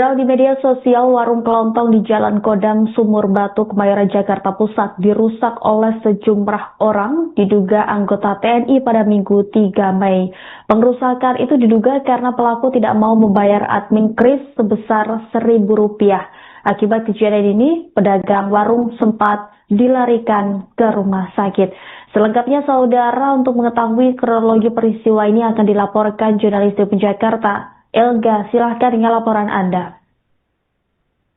Viral di media sosial, warung kelontong di Jalan Kodam, Sumur Batu, Kemayoran, Jakarta Pusat dirusak oleh sejumlah orang, diduga anggota TNI pada Minggu 3 Mei. Pengrusakan itu diduga karena pelaku tidak mau membayar admin kris sebesar Rp1.000. Akibat kejadian ini, pedagang warung sempat dilarikan ke rumah sakit. Selengkapnya, saudara, untuk mengetahui kronologi peristiwa ini akan dilaporkan jurnalis Tribun Jakarta, Elga. Silahkan dengan laporan Anda.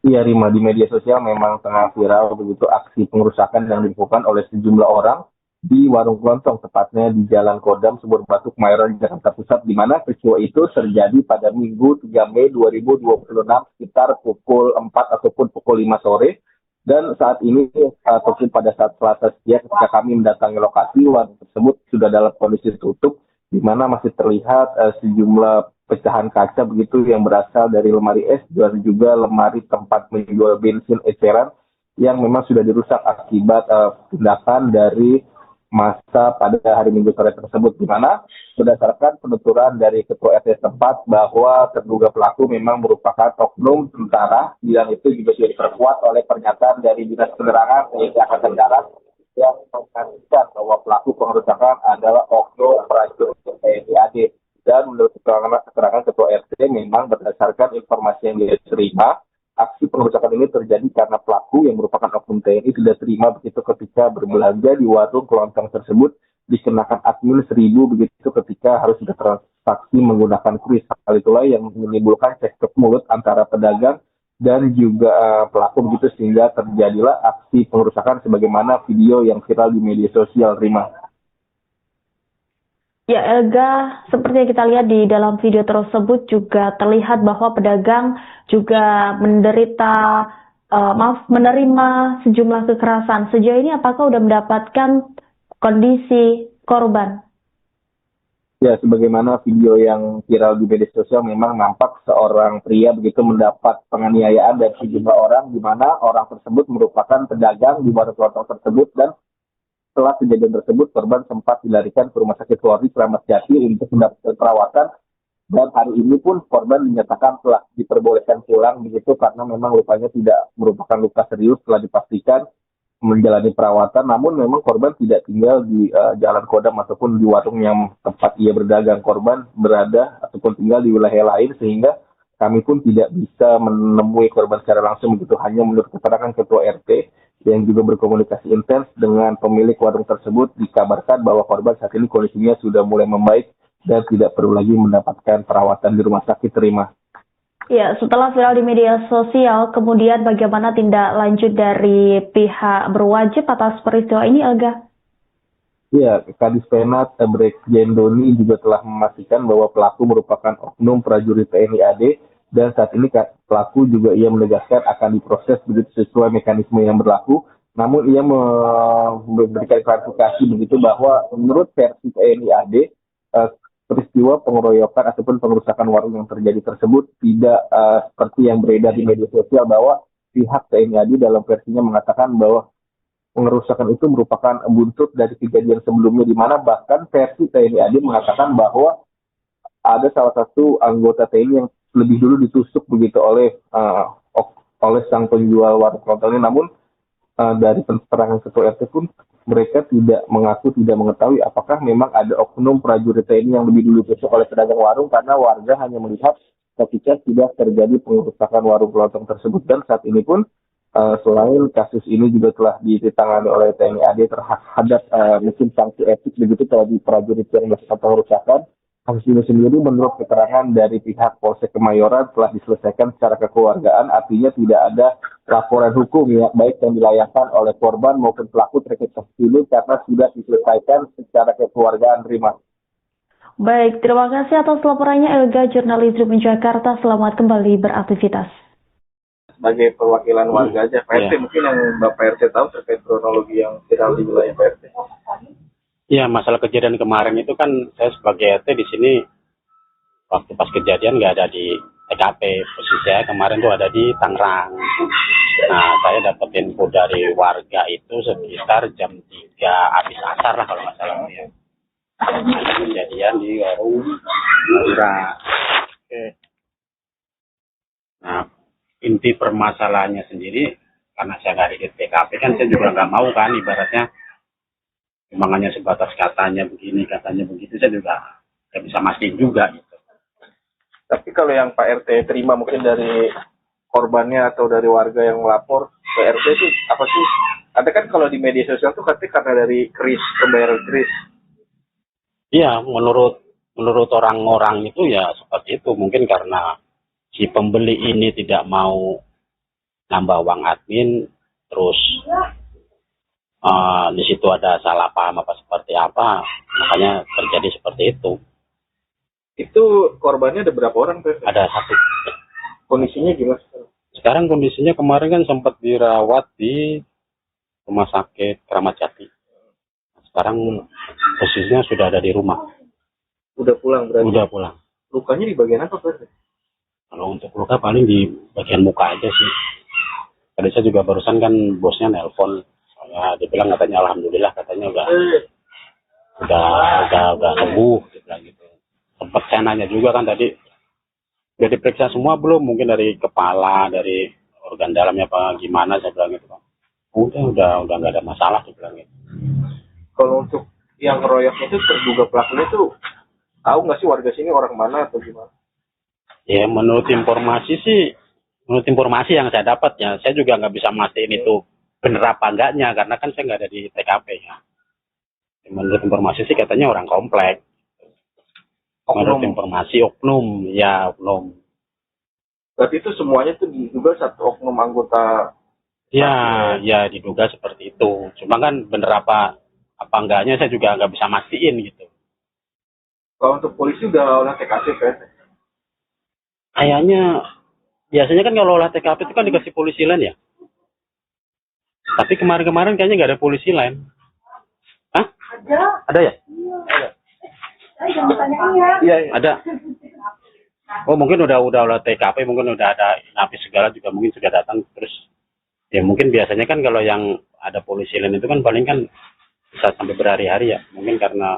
Iya, Rima, di media sosial memang tengah viral begitu aksi pengerusakan yang dilakukan oleh sejumlah orang di warung kelontong, tepatnya di Jalan Kodam, Sumur Batu, Kemayoran, Jakarta Pusat, di mana peristiwa itu terjadi pada Minggu 3 Mei 2026 sekitar pukul 4 ataupun pukul 5 sore. Dan saat ini, ataupun pada saat Selasa siang ketika kami mendatangi lokasi, warung tersebut sudah dalam kondisi tutup, di mana masih terlihat sejumlah pecahan kaca begitu yang berasal dari lemari es dan juga lemari tempat menjual bensin eceran yang memang sudah dirusak akibat tindakan dari masa pada hari Minggu sore tersebut, di mana berdasarkan penuturan dari Ketua RT setempat bahwa terduga pelaku memang merupakan oknum tentara, dan itu juga sudah diperkuat oleh pernyataan dari Dinas Penerangan TNI Angkatan Darat yang mengatakan bahwa pelaku pengerusakan adalah oknum prajurit TNI AD. Dan menurut keterangan Ketua RT, memang berdasarkan informasi yang dia terima, aksi pengerusakan ini terjadi karena pelaku yang merupakan oknum TNI tidak terima begitu ketika berbelanja di warung kelontong tersebut dikenakan admin 1.000 begitu ketika harus bertransaksi menggunakan kris. Hal itulah yang menimbulkan cekcok mulut antara pedagang dan juga pelaku begitu, sehingga terjadilah aksi pengerusakan sebagaimana video yang viral di media sosial, Rima. Ya, Elga, seperti yang kita lihat di dalam video tersebut juga terlihat bahwa pedagang juga menerima sejumlah kekerasan. Sejauh ini apakah sudah mendapatkan kondisi korban? Ya, sebagaimana video yang viral di media sosial, memang nampak seorang pria begitu mendapat penganiayaan dari sejumlah orang, di mana orang tersebut merupakan pedagang di warung kelontong tersebut. Dan setelah kejadian tersebut, korban sempat dilarikan ke Rumah Sakit Polri Kramat Jati untuk mendapatkan perawatan. Dan hari ini pun korban dinyatakan telah diperbolehkan pulang begitu karena memang lukanya tidak merupakan luka serius setelah dipastikan menjalani perawatan. Namun memang korban tidak tinggal di Jalan Kodam ataupun di warung yang tempat ia berdagang. Korban berada ataupun tinggal di wilayah lain, sehingga kami pun tidak bisa menemui korban secara langsung begitu. Hanya menurut keterangan Ketua RT yang juga berkomunikasi intens dengan pemilik warung tersebut, dikabarkan bahwa korban saat ini kondisinya sudah mulai membaik dan tidak perlu lagi mendapatkan perawatan di rumah sakit, Terima. Ya, setelah viral di media sosial, kemudian bagaimana tindak lanjut dari pihak berwajib atas peristiwa ini, Elga? Ya, Kadis Penat Brigjen Doni juga telah memastikan bahwa pelaku merupakan oknum prajurit TNI AD, dan saat ini pelaku juga ia menegaskan akan diproses begitu sesuai mekanisme yang berlaku. Namun ia memberikan klarifikasi begitu bahwa menurut versi TNI AD, peristiwa pengeroyokan ataupun pengerusakan warung yang terjadi tersebut tidak seperti yang beredar di media sosial, bahwa pihak TNI AD dalam versinya mengatakan bahwa pengerusakan itu merupakan buntut dari kejadian sebelumnya, di mana bahkan versi TNI AD mengatakan bahwa ada salah satu anggota TNI yang lebih dulu ditusuk begitu oleh sang penjual warung kelontong ini. Namun dari keterangan Ketua RT pun mereka tidak mengetahui apakah memang ada oknum prajurit TNI yang lebih dulu ditusuk oleh pedagang warung, karena warga hanya melihat ketika sudah terjadi pengerusakan warung kelontong tersebut. Dan saat ini pun selain kasus ini juga telah ditangani oleh TNI AD terhadap mungkin sanksi etik begitu terhadap prajurit yang melakukan pengerusakan. Kasus ini sendiri menurut keterangan dari pihak Polsek Kemayoran telah diselesaikan secara kekeluargaan, artinya tidak ada laporan hukum ya, baik yang dilayangkan oleh korban maupun pelaku terkait kasus ini karena sudah diselesaikan secara kekeluargaan, Rima. Baik, terima kasih atas laporannya, Elga, jurnalis Tribun Jakarta. Selamat kembali beraktivitas. Sebagai perwakilan warga aja, Pak RT, mungkin yang Bapak RT tahu terkait kronologi yang viral di wilayah Pak RT. Ya, masalah kejadian kemarin itu kan saya sebagai RT di sini waktu pas kejadian nggak ada di TKP. Posisi saya kemarin tuh ada di Tangerang. Nah, saya dapat info dari warga itu sekitar jam 3 habis asar lah kalau nggak salah ya. Ada kejadian di warung murah. Oke. Nah, inti permasalahannya sendiri, karena saya nggak di TKP kan saya juga nggak mau kan ibaratnya memang hanya sebatas katanya begini, katanya begitu, saya juga nggak bisa mastiin juga gitu. Tapi kalau yang Pak RT terima mungkin dari korbannya atau dari warga yang melapor ke RT itu apa sih? Ada kan kalau di media sosial tuh katanya karena dari kris, pembayaran kris. Iya, menurut orang-orang itu ya seperti itu, mungkin karena si pembeli ini tidak mau nambah uang admin, terus di situ ada salah paham apa seperti apa, makanya terjadi seperti itu. Itu korbannya ada berapa orang, Pak? Ada satu. Kondisinya gimana? Sekarang kondisinya kemarin kan sempat dirawat di rumah sakit Kramat Jati. Sekarang posisinya sudah ada di rumah. Udah pulang berarti? Udah pulang. Lukanya di bagian apa, Pak? Kalau untuk luka paling di bagian muka aja sih. Tadi saya juga barusan kan bosnya nelpon. Soalnya dia bilang katanya alhamdulillah katanya udah sembuh gitu. Sempat saya nanya juga kan tadi, udah diperiksa semua belum? Mungkin dari kepala, dari organ dalamnya apa gimana, saya bilang gitu kan. Udah nggak ada masalah, dia bilang gitu. Kalau untuk yang ngeroyok itu terduga pelakunya tuh tahu nggak sih warga sini orang mana atau gimana? Ya menurut informasi yang saya dapat ya, saya juga nggak bisa mastiin itu bener apa enggaknya karena kan saya nggak ada di TKP ya. Menurut informasi sih katanya orang komplek. Menurut informasi oknum. Berarti itu semuanya tuh diduga satu oknum anggota. Ya diduga seperti itu. Cuma kan bener apa enggaknya saya juga nggak bisa mastiin gitu. Kalau untuk polisi udah olah TKP, Pak? Kayaknya biasanya kan kalau olah TKP itu kan dikasih polisi lain ya. Tapi kemarin kayaknya nggak ada polisi lain. Hah? Ada ya? Iya. Ada. Oh mungkin udah olah TKP, mungkin udah ada napi segala juga mungkin sudah datang terus. Ya mungkin biasanya kan kalau yang ada polisi lain itu kan paling kan bisa sampai berhari-hari ya. Mungkin karena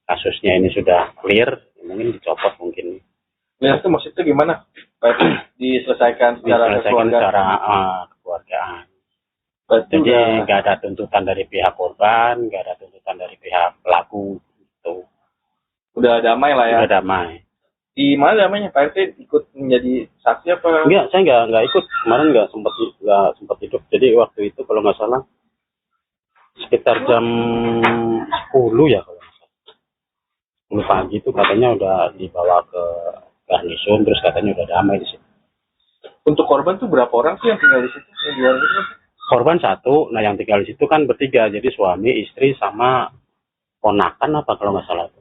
kasusnya ini sudah clear, mungkin dicopot mungkin. Ya itu maksudnya gimana? Diselesaikan secara kekeluargaan. Jadi nggak ada tuntutan dari pihak korban, nggak ada tuntutan dari pihak pelaku. Gitu. Udah damai lah ya? Udah damai. Di mana damainya? Pak RT ikut menjadi saksi apa? Enggak, saya nggak ikut. Kemarin nggak sempat hidup. Jadi waktu itu kalau nggak salah sekitar jam 10 ya kalau nggak salah. 10 pagi itu katanya udah dibawa ke Garnisun, terus katanya udah damai di situ. Untuk korban tuh berapa orang sih yang tinggal di situ? Korban satu, nah yang tinggal di situ kan bertiga, jadi suami, istri, sama ponakan apa kalau nggak salah.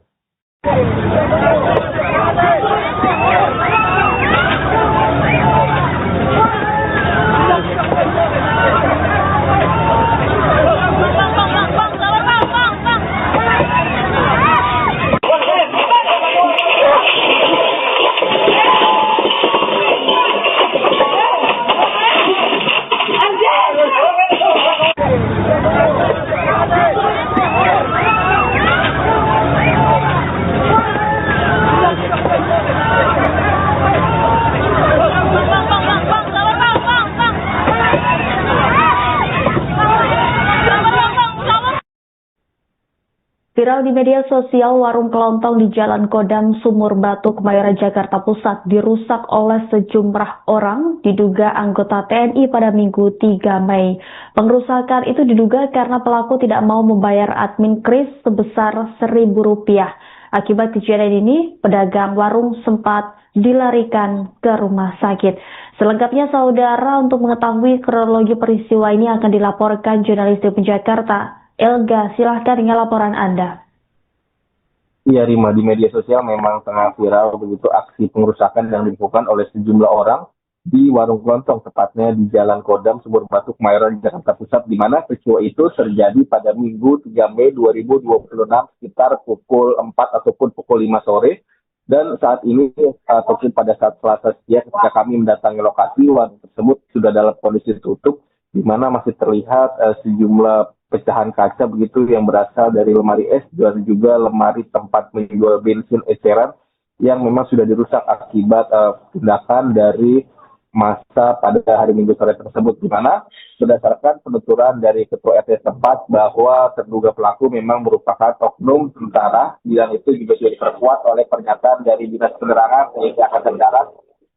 Viral di media sosial, warung kelontong di Jalan Kodam, Sumur Batu, Kemayoran, Jakarta Pusat dirusak oleh sejumlah orang, diduga anggota TNI pada Minggu 3 Mei. Pengerusakan itu diduga karena pelaku tidak mau membayar admin kris sebesar Rp1.000. Akibat kejadian ini, pedagang warung sempat dilarikan ke rumah sakit. Selengkapnya, saudara, untuk mengetahui kronologi peristiwa ini akan dilaporkan jurnalis TV Jakarta, Elga. Silahkan dengan laporan Anda. Iya Rima, di media sosial memang tengah viral begitu aksi pengerusakan yang dilakukan oleh sejumlah orang di warung kelontong, tepatnya di Jalan Kodam, Sumur Batu, Kemayoran, Jakarta Pusat, di mana peristiwa itu terjadi pada Minggu 3 Mei 2026 sekitar pukul 4 ataupun pukul 5 sore. Dan saat ini, ataupun pada saat Selasa siang ketika kami mendatangi lokasi, warung tersebut sudah dalam kondisi tutup, di mana masih terlihat sejumlah pecahan kaca begitu yang berasal dari lemari es dan juga lemari tempat menjual bensin eceran yang memang sudah dirusak akibat tindakan dari massa pada hari Minggu sore tersebut, di mana berdasarkan penuturan dari Ketua RT setempat bahwa terduga pelaku memang merupakan oknum tentara, dan itu juga sudah diperkuat oleh pernyataan dari Dinas Penerangan TNI Angkatan Darat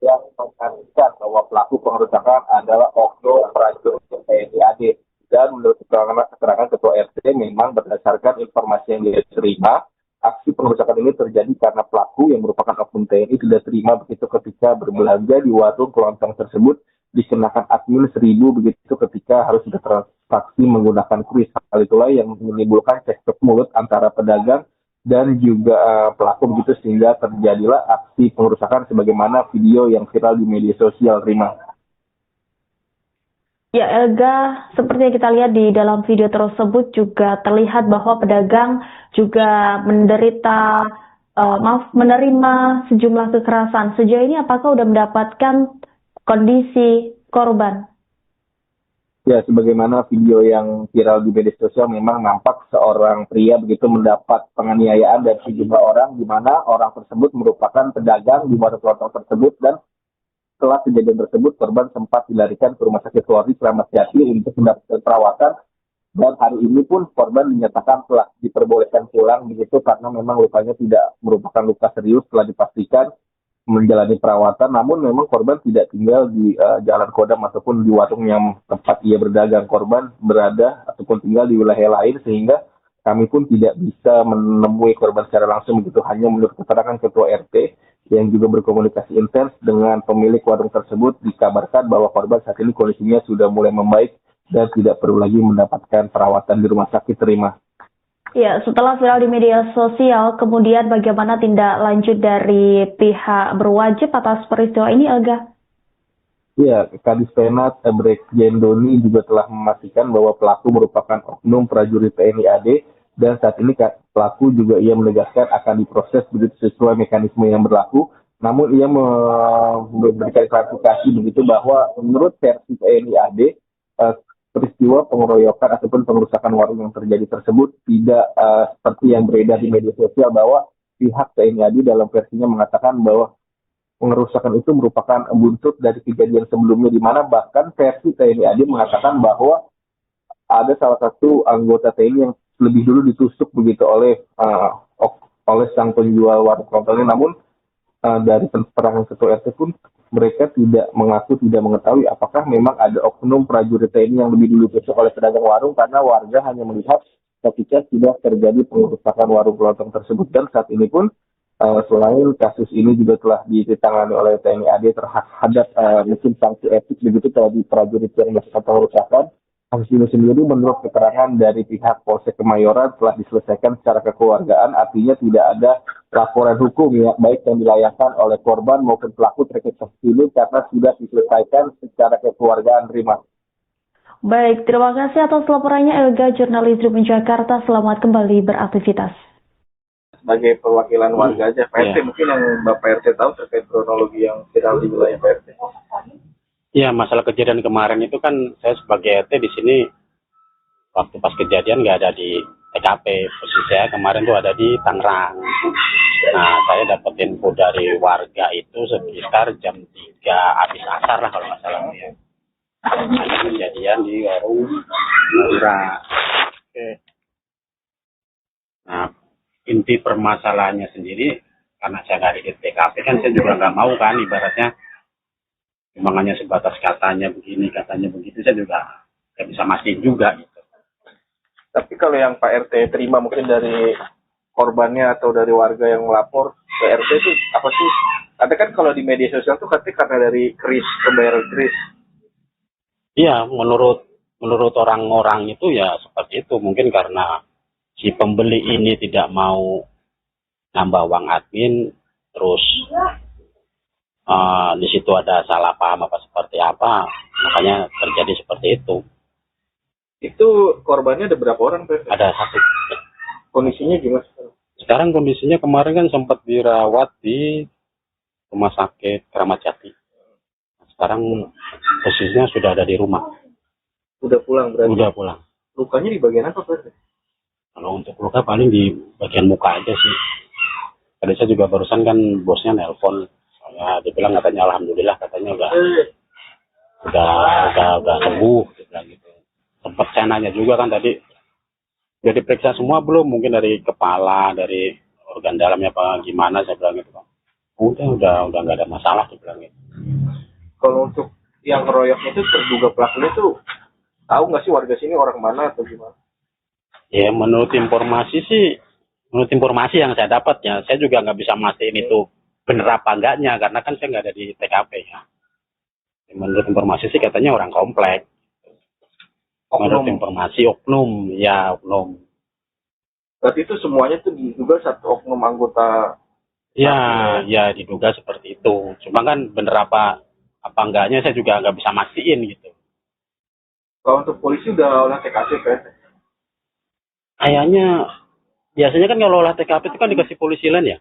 yang mengatakan bahwa pelaku pengerusakan adalah oknum prajurit TNI AD. Dan menurut keterangan Ketua RT, memang berdasarkan informasi yang dia terima, aksi pengerusakan ini terjadi karena pelaku yang merupakan oknum TNI tidak terima begitu ketika berbelanja di warung kelontong tersebut dikenakan admin 1.000 begitu ketika harus bertransaksi menggunakan kris. Hal itulah yang menimbulkan cekcok mulut antara pedagang dan juga pelaku begitu, sehingga terjadilah aksi pengerusakan sebagaimana video yang viral di media sosial, Rima. Ya, Elga, seperti yang kita lihat di dalam video tersebut juga terlihat bahwa pedagang juga menerima sejumlah kekerasan. Sejauh ini apakah sudah mendapatkan kondisi korban? Ya, sebagaimana video yang viral di media sosial, memang nampak seorang pria begitu mendapat penganiayaan dari sejumlah orang, di mana orang tersebut merupakan pedagang di warung kelontong tersebut, dan setelah kejadian tersebut, korban sempat dilarikan ke Rumah Sakit Polri Kramat Jati untuk mendapatkan perawatan, dan hari ini pun korban dinyatakan telah diperbolehkan pulang begitu karena memang lukanya tidak merupakan luka serius setelah dipastikan menjalani perawatan. Namun memang korban tidak tinggal di Jalan Kodam ataupun di warung yang tempat ia berdagang. Korban berada ataupun tinggal di wilayah lain, sehingga kami pun tidak bisa menemui korban secara langsung begitu, hanya menurut keterangan Ketua RT yang juga berkomunikasi intens dengan pemilik warung tersebut, dikabarkan bahwa korban saat ini kondisinya sudah mulai membaik dan tidak perlu lagi mendapatkan perawatan di rumah sakit, Terima. Ya, setelah viral di media sosial, kemudian bagaimana tindak lanjut dari pihak berwajib atas peristiwa ini, Elga? Ya, Kadis Penat Brigjen Doni juga telah memastikan bahwa pelaku merupakan oknum prajurit TNI AD, dan saat ini pelaku juga ia menegaskan akan diproses begitu sesuai mekanisme yang berlaku. Namun ia memberikan klarifikasi begitu bahwa menurut versi TNI AD, peristiwa pengeroyokan ataupun pengerusakan warung yang terjadi tersebut tidak seperti yang beredar di media sosial, bahwa pihak TNI AD dalam versinya mengatakan bahwa pengerusakan itu merupakan buntut dari kejadian sebelumnya, di mana bahkan versi TNI AD mengatakan bahwa ada salah satu anggota TNI yang lebih dulu ditusuk begitu oleh sang penjual warung kelontongnya. Namun dari keterangan Ketua RT pun mereka tidak mengetahui apakah memang ada oknum prajurit TNI yang lebih dulu ditusuk oleh pedagang warung, karena warga hanya melihat ketika sudah terjadi pengerusakan warung kelontong tersebut. Dan saat ini pun selain kasus ini juga telah ditangani oleh TNI AD terhadap mungkin sanksi etik begitu terhadap prajurit yang melakukan pengerusakan. Kasus ini sendiri menurut keterangan dari pihak Polsek Kemayoran telah diselesaikan secara kekeluargaan, artinya tidak ada laporan hukum ya, baik yang dilayangkan oleh korban maupun pelaku terkait kasus ini, karena sudah diselesaikan secara kekeluargaan, Rima. Baik, terima kasih atas laporannya Elga, jurnalis Tribun Jakarta. Selamat kembali beraktivitas. Sebagai perwakilan warga aja, Pak RT, mungkin yang Bapak RT tahu terkait kronologi yang viral di wilayah Pak RT. Ya, masalah kejadian kemarin itu kan saya sebagai RT di sini waktu pas kejadian nggak ada di TKP. Posisi saya kemarin tuh ada di Tangerang. Nah, saya dapat info dari warga itu sekitar jam 3 habis asar lah kalau nggak salah ya. Ada kejadian di warung Madura. Oke. Nah, inti permasalahannya sendiri karena saya nggak ada di TKP kan saya juga nggak mau kan ibaratnya hanya sebatas katanya begini, katanya begitu, saya juga nggak bisa mastiin juga gitu. Tapi kalau yang Pak RT terima mungkin dari korbannya atau dari warga yang melapor ke RT itu apa sih? Ada kan kalau di media sosial tuh katanya karena dari kris, pembayaran kris. Iya, menurut orang-orang itu ya seperti itu. Mungkin karena si pembeli ini tidak mau nambah uang admin, terus di situ ada salah paham apa seperti apa, makanya terjadi seperti itu. Itu korbannya ada berapa orang, Pak? Ada satu. Kondisinya gimana sekarang? Kondisinya kemarin kan sempat dirawat di Rumah Sakit Kramat Jati. Sekarang posisinya sudah ada di rumah. Udah pulang berarti? Udah pulang. Lukanya di bagian apa, Pak? Kalau untuk luka paling di bagian muka aja sih. Tadi saya juga barusan kan bosnya nelpon. Ya, dia bilang katanya alhamdulillah, katanya udah udah sembuh, dia bilang gitu. Sempat saya nanya juga kan tadi, udah diperiksa semua belum? Mungkin dari kepala, dari organ dalamnya apa gimana, saya bilang gitu kan. Udah nggak ada masalah, dia bilang gitu. Kalau untuk yang ngeroyoknya itu terduga pelakunya tuh tahu nggak sih warga sini orang mana atau gimana? Ya menurut informasi yang saya dapat ya, saya juga nggak bisa mastiin itu bener apa enggaknya, karena kan saya nggak ada di TKP ya. Menurut informasi sih katanya orang komplek. Menurut informasi oknum, ya oknum. Berarti itu semuanya tuh diduga satu oknum anggota. Ya diduga seperti itu. Cuma kan bener apa enggaknya saya juga nggak bisa mastiin gitu. Kalau untuk polisi udah olah TKP kan? Kayaknya biasanya kan kalau olah TKP itu kan dikasih polisi lain ya.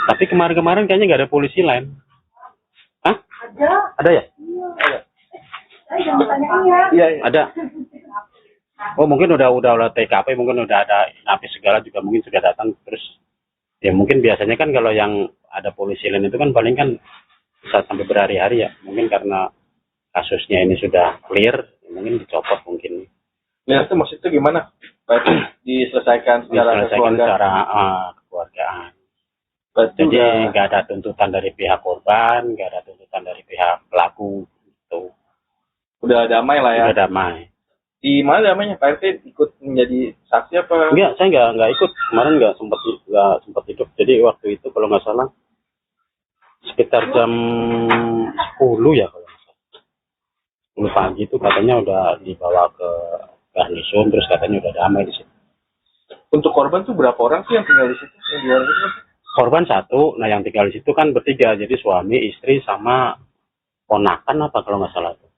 Tapi kemarin-kemarin kayaknya nggak ada polisi lain. Hah? Ada ya? Iya. Ada. Oh mungkin udah olah TKP, mungkin udah ada napi segala juga mungkin sudah datang terus. Ya mungkin biasanya kan kalau yang ada polisi lain itu kan paling kan bisa sampai berhari-hari ya. Mungkin karena kasusnya ini sudah clear, mungkin dicopot mungkin. Ya itu maksudnya gimana? Diselesaikan secara kekeluargaan. Jadi nggak ada tuntutan dari pihak korban, nggak ada tuntutan dari pihak pelaku. Gitu. Udah damai lah ya? Udah damai. Di mana damainya? Pak RT ikut menjadi saksi apa? Enggak, saya nggak ikut. Kemarin nggak sempat hidup. Jadi waktu itu kalau nggak salah sekitar jam 10 ya kalau nggak salah. 10 pagi itu katanya udah dibawa ke Garnison, terus katanya udah damai di situ. Untuk korban tuh berapa orang sih yang tinggal di situ? Yang di luar itu? Korban 1, nah yang tinggal di situ kan bertiga, jadi suami, istri, sama ponakan apa kalau nggak salah tuh.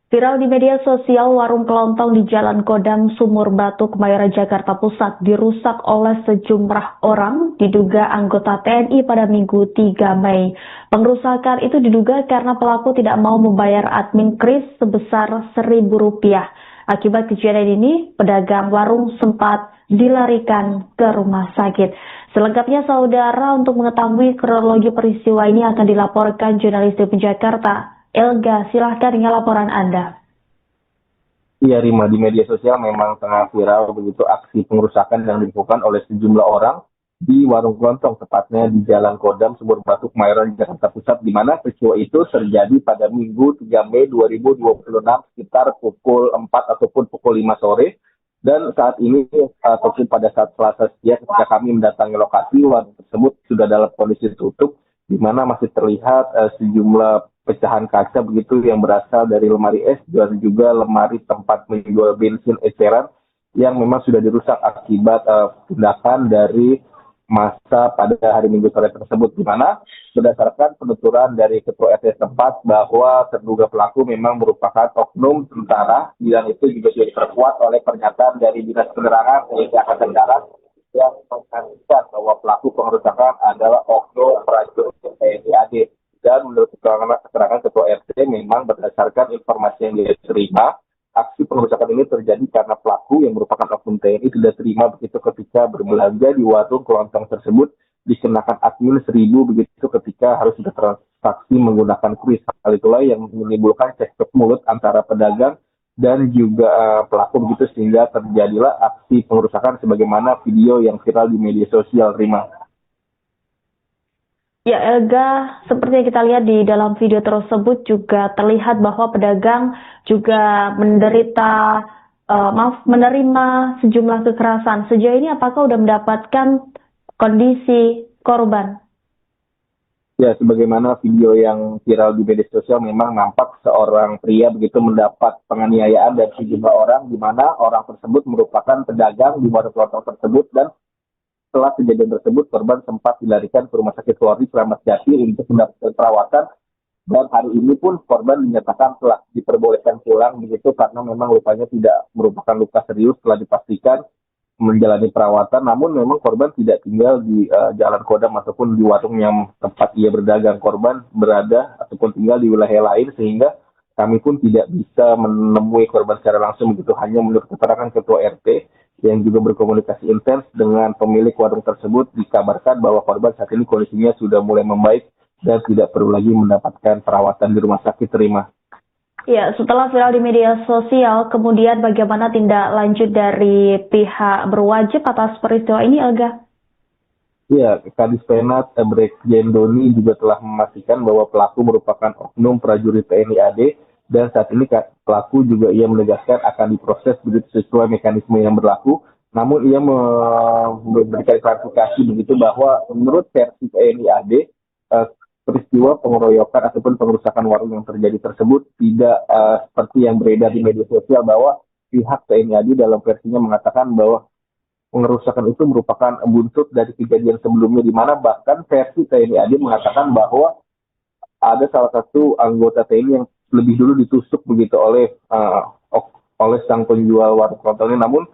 Viral di media sosial, warung kelontong di Jalan Kodam, Sumur Batu, Kemayoran, Jakarta Pusat dirusak oleh sejumlah orang, diduga anggota TNI pada Minggu 3 Mei. Pengrusakan itu diduga karena pelaku tidak mau membayar admin kris sebesar Rp1.000. Akibat kejadian ini, pedagang warung sempat dilarikan ke rumah sakit. Selengkapnya saudara, untuk mengetahui kronologi peristiwa ini akan dilaporkan jurnalis TV Jakarta. Elga, silahkan dengan laporan Anda. Iya Rima, di media sosial memang tengah viral begitu aksi pengerusakan yang dilakukan oleh sejumlah orang di warung kelontong, tepatnya di Jalan Kodam, Sumur Batu, Kemayoran, Jakarta Pusat, di mana peristiwa itu terjadi pada Minggu 3 Mei 2026 sekitar pukul 4 ataupun pukul 5 sore. Dan saat ini, ataupun pada saat Selasa siang ketika kami mendatangi lokasi, warung tersebut sudah dalam kondisi tutup, di mana masih terlihat sejumlah pecahan kaca begitu yang berasal dari lemari es dan juga lemari tempat menjual bensin eceran yang memang sudah dirusak akibat tindakan dari masa pada hari Minggu sore tersebut, di mana berdasarkan penuturan dari Ketua RT setempat bahwa terduga pelaku memang merupakan oknum tentara, dan itu juga sudah diperkuat oleh pernyataan dari Dinas Penerangan TNI Angkatan Darat yang mengatakan bahwa pelaku pengerusakan adalah oknum prajurit TNI AD. Dan menurut keterangan Ketua RT, memang berdasarkan informasi yang dia terima, aksi pengerusakan ini terjadi karena pelaku yang merupakan oknum TNI tidak terima begitu ketika berbelanja di warung kelontong tersebut dikenakan admin 1.000 begitu ketika harus bertransaksi menggunakan kris. Hal itulah yang menimbulkan cekcok mulut antara pedagang dan juga pelaku begitu, sehingga terjadilah aksi pengerusakan sebagaimana video yang viral di media sosial, Rima. Ya Elga, seperti yang kita lihat di dalam video tersebut juga terlihat bahwa pedagang juga menerima sejumlah kekerasan. Sejauh ini apakah sudah mendapatkan kondisi korban? Ya, sebagaimana video yang viral di media sosial memang nampak seorang pria begitu mendapat penganiayaan dari sejumlah orang, di mana orang tersebut merupakan pedagang di warung kelontong tersebut, dan setelah kejadian tersebut korban sempat dilarikan ke Rumah Sakit Polri Kramat Jati untuk mendapatkan perawatan, dan hari ini pun korban dinyatakan telah diperbolehkan pulang begitu karena memang lukanya tidak merupakan luka serius setelah dipastikan menjalani perawatan. Namun memang korban tidak tinggal di Jalan Kodam ataupun di warung yang tempat ia berdagang. Korban berada ataupun tinggal di wilayah lain, sehingga kami pun tidak bisa menemui korban secara langsung begitu, hanya menurut keterangan ketua RT yang juga berkomunikasi intens dengan pemilik warung tersebut, dikabarkan bahwa korban saat ini kondisinya sudah mulai membaik dan tidak perlu lagi mendapatkan perawatan di rumah sakit. Terima. Ya, setelah viral di media sosial, kemudian bagaimana tindak lanjut dari pihak berwajib atas peristiwa ini, Elga? Ya, Kadis Penat Brigjen Doni juga telah memastikan bahwa pelaku merupakan oknum prajurit TNI AD, dan saat ini pelaku juga ia menegaskan akan diproses begitu sesuai mekanisme yang berlaku. Namun ia memberikan klarifikasi begitu bahwa menurut versi TNI AD, peristiwa pengeroyokan ataupun pengerusakan warung yang terjadi tersebut tidak seperti yang beredar di media sosial, bahwa pihak TNI AD dalam versinya mengatakan bahwa pengerusakan itu merupakan buntut dari kejadian sebelumnya, di mana bahkan versi TNI AD mengatakan bahwa ada salah satu anggota TNI yang lebih dulu ditusuk begitu oleh sang penjual warung kelontong ini. Namun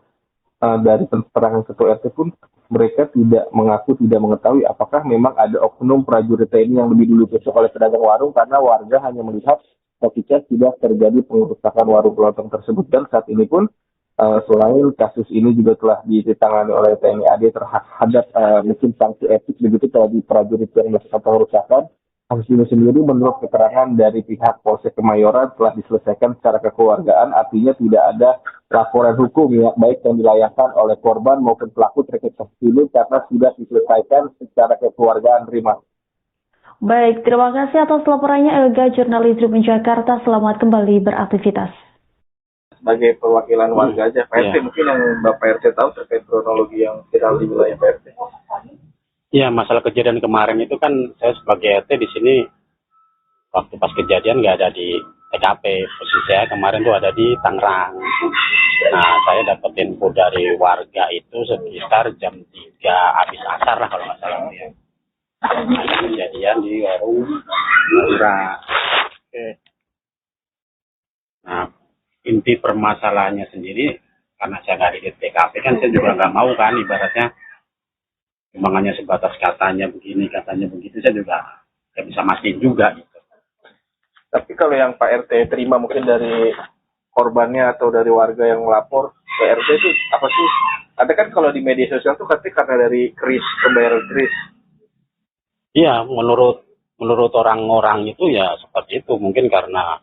dari keterangan ketua RT pun mereka tidak mengetahui apakah memang ada oknum prajurit TNI yang lebih dulu ditusuk oleh pedagang warung, karena warga hanya melihat ketika sudah terjadi pengerusakan warung kelontong tersebut. Dan saat ini pun selain kasus ini juga telah ditangani oleh TNI AD terhadap mungkin sanksi etik begitu terhadap prajurit yang melakukan pengerusakan. Kasus ini sendiri menurut keterangan dari pihak Polsek Kemayoran telah diselesaikan secara kekeluargaan, artinya tidak ada laporan hukum ya, baik yang dilayangkan oleh korban maupun pelaku terkait kasus ini, karena sudah diselesaikan secara kekeluargaan. Terima. Baik, terima kasih atas laporannya, Elga, jurnalis Tribun Jakarta. Selamat kembali beraktivitas. Sebagai perwakilan warga aja, Pak RT, mungkin yang Bapak RT tahu terkait kronologi yang viral di wilayah Pak RT. Ya, masalah kejadian kemarin itu kan saya sebagai RT di sini waktu pas kejadian nggak ada di TKP. Posisi saya kemarin tuh ada di Tangerang. Nah, saya dapat info dari warga itu sekitar jam 3 habis asar lah kalau nggak salah ya. Ada kejadian di warung Madura. Oke. Nah, inti permasalahannya sendiri, karena saya nggak di TKP kan, saya juga nggak mau kan ibaratnya hanya sebatas katanya begini, katanya begitu, saya juga nggak bisa mastiin juga gitu. Tapi kalau yang Pak RT terima mungkin dari korbannya atau dari warga yang melapor ke RT itu apa sih? Ada kan kalau di media sosial tuh katanya karena dari kris, pembayaran kris. Iya, menurut orang-orang itu ya seperti itu. Mungkin karena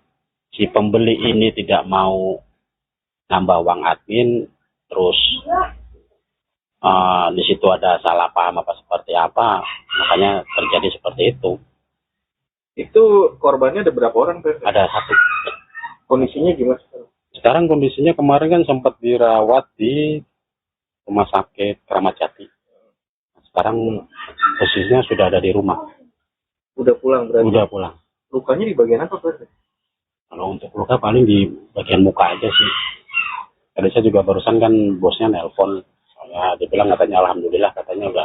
si pembeli ini tidak mau nambah uang admin, terus di situ ada salah paham apa seperti apa, makanya terjadi seperti itu. Itu korbannya ada berapa orang, Pak? Ada satu. Kondisinya gimana sekarang? Sekarang kondisinya kemarin kan sempat dirawat di Rumah Sakit Kramat Jati. Sekarang posisinya sudah ada di rumah. Udah pulang berarti? Udah pulang. Lukanya di bagian apa, Pak? Kalau untuk luka paling di bagian muka aja sih. Tadi saya juga barusan kan bosnya nelpon. Ya, dia bilang katanya alhamdulillah, katanya udah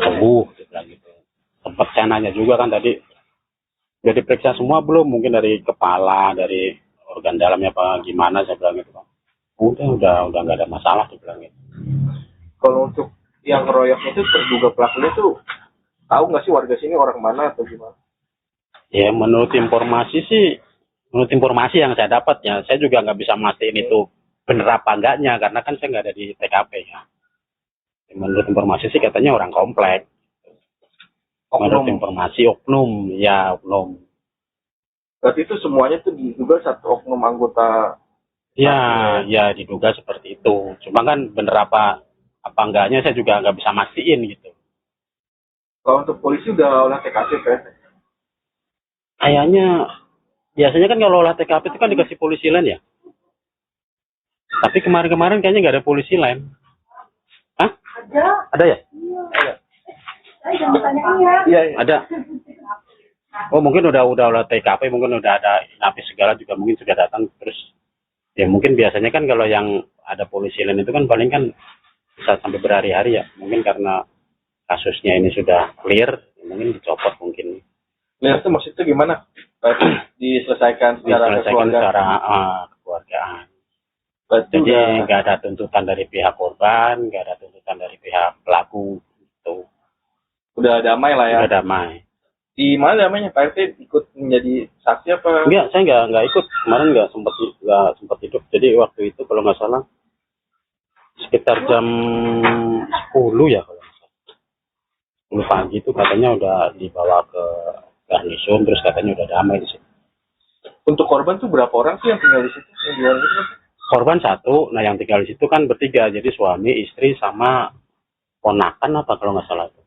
sembuh gitu. Sempat saya nanya juga kan tadi, udah diperiksa semua belum? Mungkin dari kepala, dari organ dalamnya apa gimana, saya bilang gitu. Udah nggak ada masalah, dia bilang gitu. Kalau untuk yang ngeroyok itu terduga pelakunya tuh tahu nggak sih warga sini orang mana atau gimana? Ya menurut informasi yang saya dapat ya, saya juga nggak bisa mastiin itu bener apa enggaknya, karena kan saya nggak ada di TKP ya. Menurut informasi sih katanya orang komplek. Menurut informasi oknum. Berarti itu semuanya tuh diduga satu oknum anggota. Ya diduga seperti itu. Cuma kan bener apa enggaknya saya juga nggak bisa mastiin gitu. Kalau untuk polisi udah olah TKP kan? Kayaknya biasanya kan kalau olah TKP itu kan dikasih polisi lain ya. Tapi kemarin kayaknya nggak ada polisi lain. Hah? Ada ya? Iya. Ada. Iya, Ada. Oh mungkin udah TKP, mungkin udah ada napis segala juga mungkin sudah datang terus. Ya mungkin biasanya kan kalau yang ada polisi lain itu kan paling kan bisa sampai berhari-hari ya. Mungkin karena kasusnya ini sudah clear, mungkin dicopot mungkin. Clear itu maksudnya gimana? Diselesaikan secara kekeluargaan. Jadi nggak ada tuntutan dari pihak korban, nggak ada tuntutan dari pihak pelaku. Gitu. Udah damai lah ya? Udah damai. Di mana damainya? Pak RT ikut menjadi saksi apa? Enggak, saya nggak ikut. Kemarin nggak sempat hidup. Jadi waktu itu kalau nggak salah sekitar jam 10 ya kalau nggak salah. 10 pagi itu katanya udah dibawa ke garnison, terus katanya udah damai di situ. Untuk korban tuh berapa orang sih yang tinggal di situ? Korban 1, nah yang tinggal di situ kan bertiga, jadi suami, istri, sama ponakan apa kalau nggak salah itu.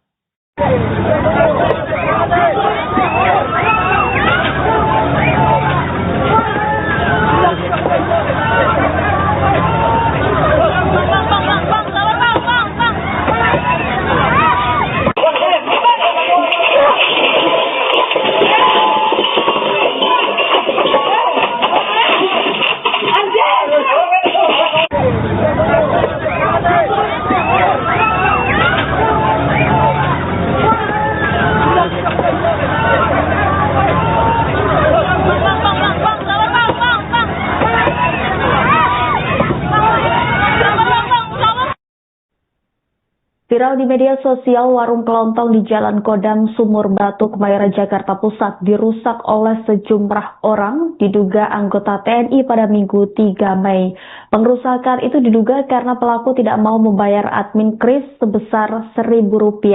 Viral di media sosial, warung kelontong di Jalan Kodam, Sumur Batu, Kemayoran, Jakarta Pusat dirusak oleh sejumlah orang, diduga anggota TNI pada Minggu 3 Mei. Pengrusakan itu diduga karena pelaku tidak mau membayar admin kris sebesar Rp1.000.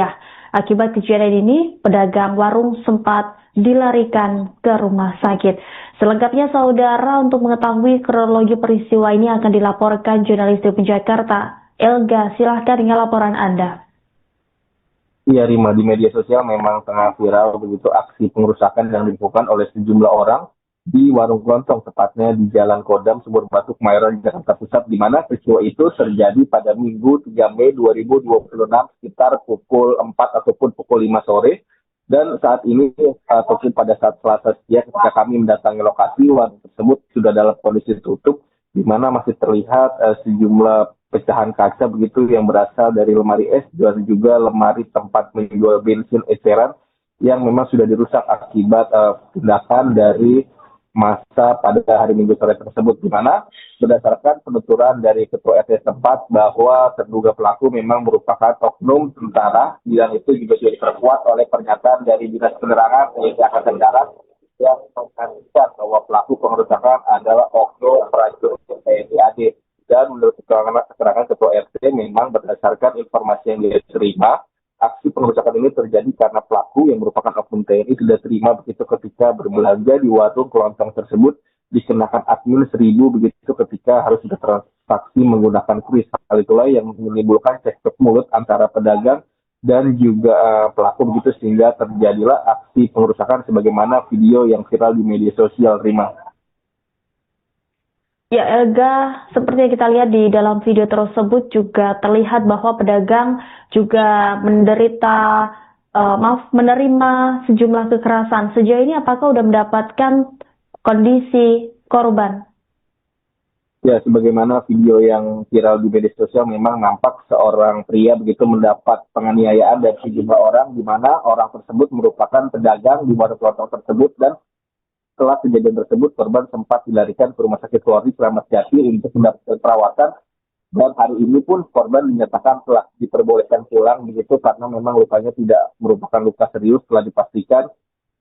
Akibat kejadian ini, pedagang warung sempat dilarikan ke rumah sakit. Selengkapnya, saudara, untuk mengetahui kronologi peristiwa ini akan dilaporkan jurnalis TV Jakarta, Elga. Silahkan dengan laporan Anda. Iya, Rima, di media sosial memang tengah viral begitu aksi pengerusakan yang dilakukan oleh sejumlah orang di warung kelontong, tepatnya di Jalan Kodam, Sumur Batu, Kemayoran, Jakarta Pusat, di mana peristiwa itu terjadi pada Minggu 3 Mei 2026 sekitar pukul 4 ataupun pukul 5 sore. Dan saat ini, ataupun pada saat Selasa siang ketika kami mendatangi lokasi, warung tersebut sudah dalam kondisi tutup, di mana masih terlihat sejumlah pecahan kaca begitu yang berasal dari lemari es dan juga lemari tempat menjual bensin eceran yang memang sudah dirusak akibat tindakan dari masa pada hari Minggu sore tersebut, di mana berdasarkan penuturan dari Ketua RT setempat bahwa terduga pelaku memang merupakan oknum tentara, dan itu juga sudah diperkuat oleh pernyataan dari Dinas Penerangan TNI Angkatan Darat yang mengatakan bahwa pelaku pengerusakan adalah oknum prajurit TNI AD. Dan menurut keterangan Ketua RT, memang berdasarkan informasi yang dia terima, aksi pengerusakan ini terjadi karena pelaku yang merupakan oknum TNI sudah terima begitu ketika berbelanja di warung kelontong tersebut dikenakan admin 1.000 begitu ketika harus bertransaksi menggunakan kris. Hal itulah yang menimbulkan cekcok mulut antara pedagang dan juga pelaku begitu sehingga terjadilah aksi pengerusakan sebagaimana video yang viral di media sosial, Rima. Ya, Elga, seperti yang kita lihat di dalam video tersebut juga terlihat bahwa pedagang juga menerima sejumlah kekerasan. Sejauh ini apakah sudah mendapatkan kondisi korban? Ya, sebagaimana video yang viral di media sosial, memang nampak seorang pria begitu mendapat penganiayaan dari sejumlah orang, di mana orang tersebut merupakan pedagang di warung kelontong tersebut, dan setelah kejadian tersebut, korban sempat dilarikan ke Rumah Sakit Polri Kramat Jati untuk mendapatkan perawatan, dan hari ini pun korban dinyatakan telah diperbolehkan pulang begitu karena memang lukanya tidak merupakan luka serius setelah dipastikan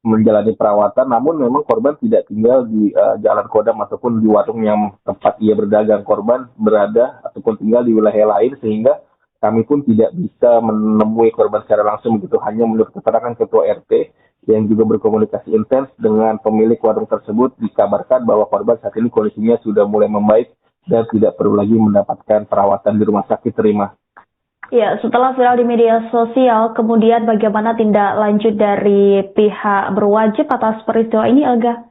menjalani perawatan. Namun memang korban tidak tinggal di Jalan Kodam ataupun di warung yang tempat ia berdagang. Korban berada ataupun tinggal di wilayah lain sehingga kami pun tidak bisa menemui korban secara langsung begitu. Hanya menurut keterangan Ketua RT yang juga berkomunikasi intens dengan pemilik warung tersebut, dikabarkan bahwa korban saat ini kondisinya sudah mulai membaik dan tidak perlu lagi mendapatkan perawatan di rumah sakit, Terima. Ya, setelah viral di media sosial, kemudian bagaimana tindak lanjut dari pihak berwajib atas peristiwa ini, Elga?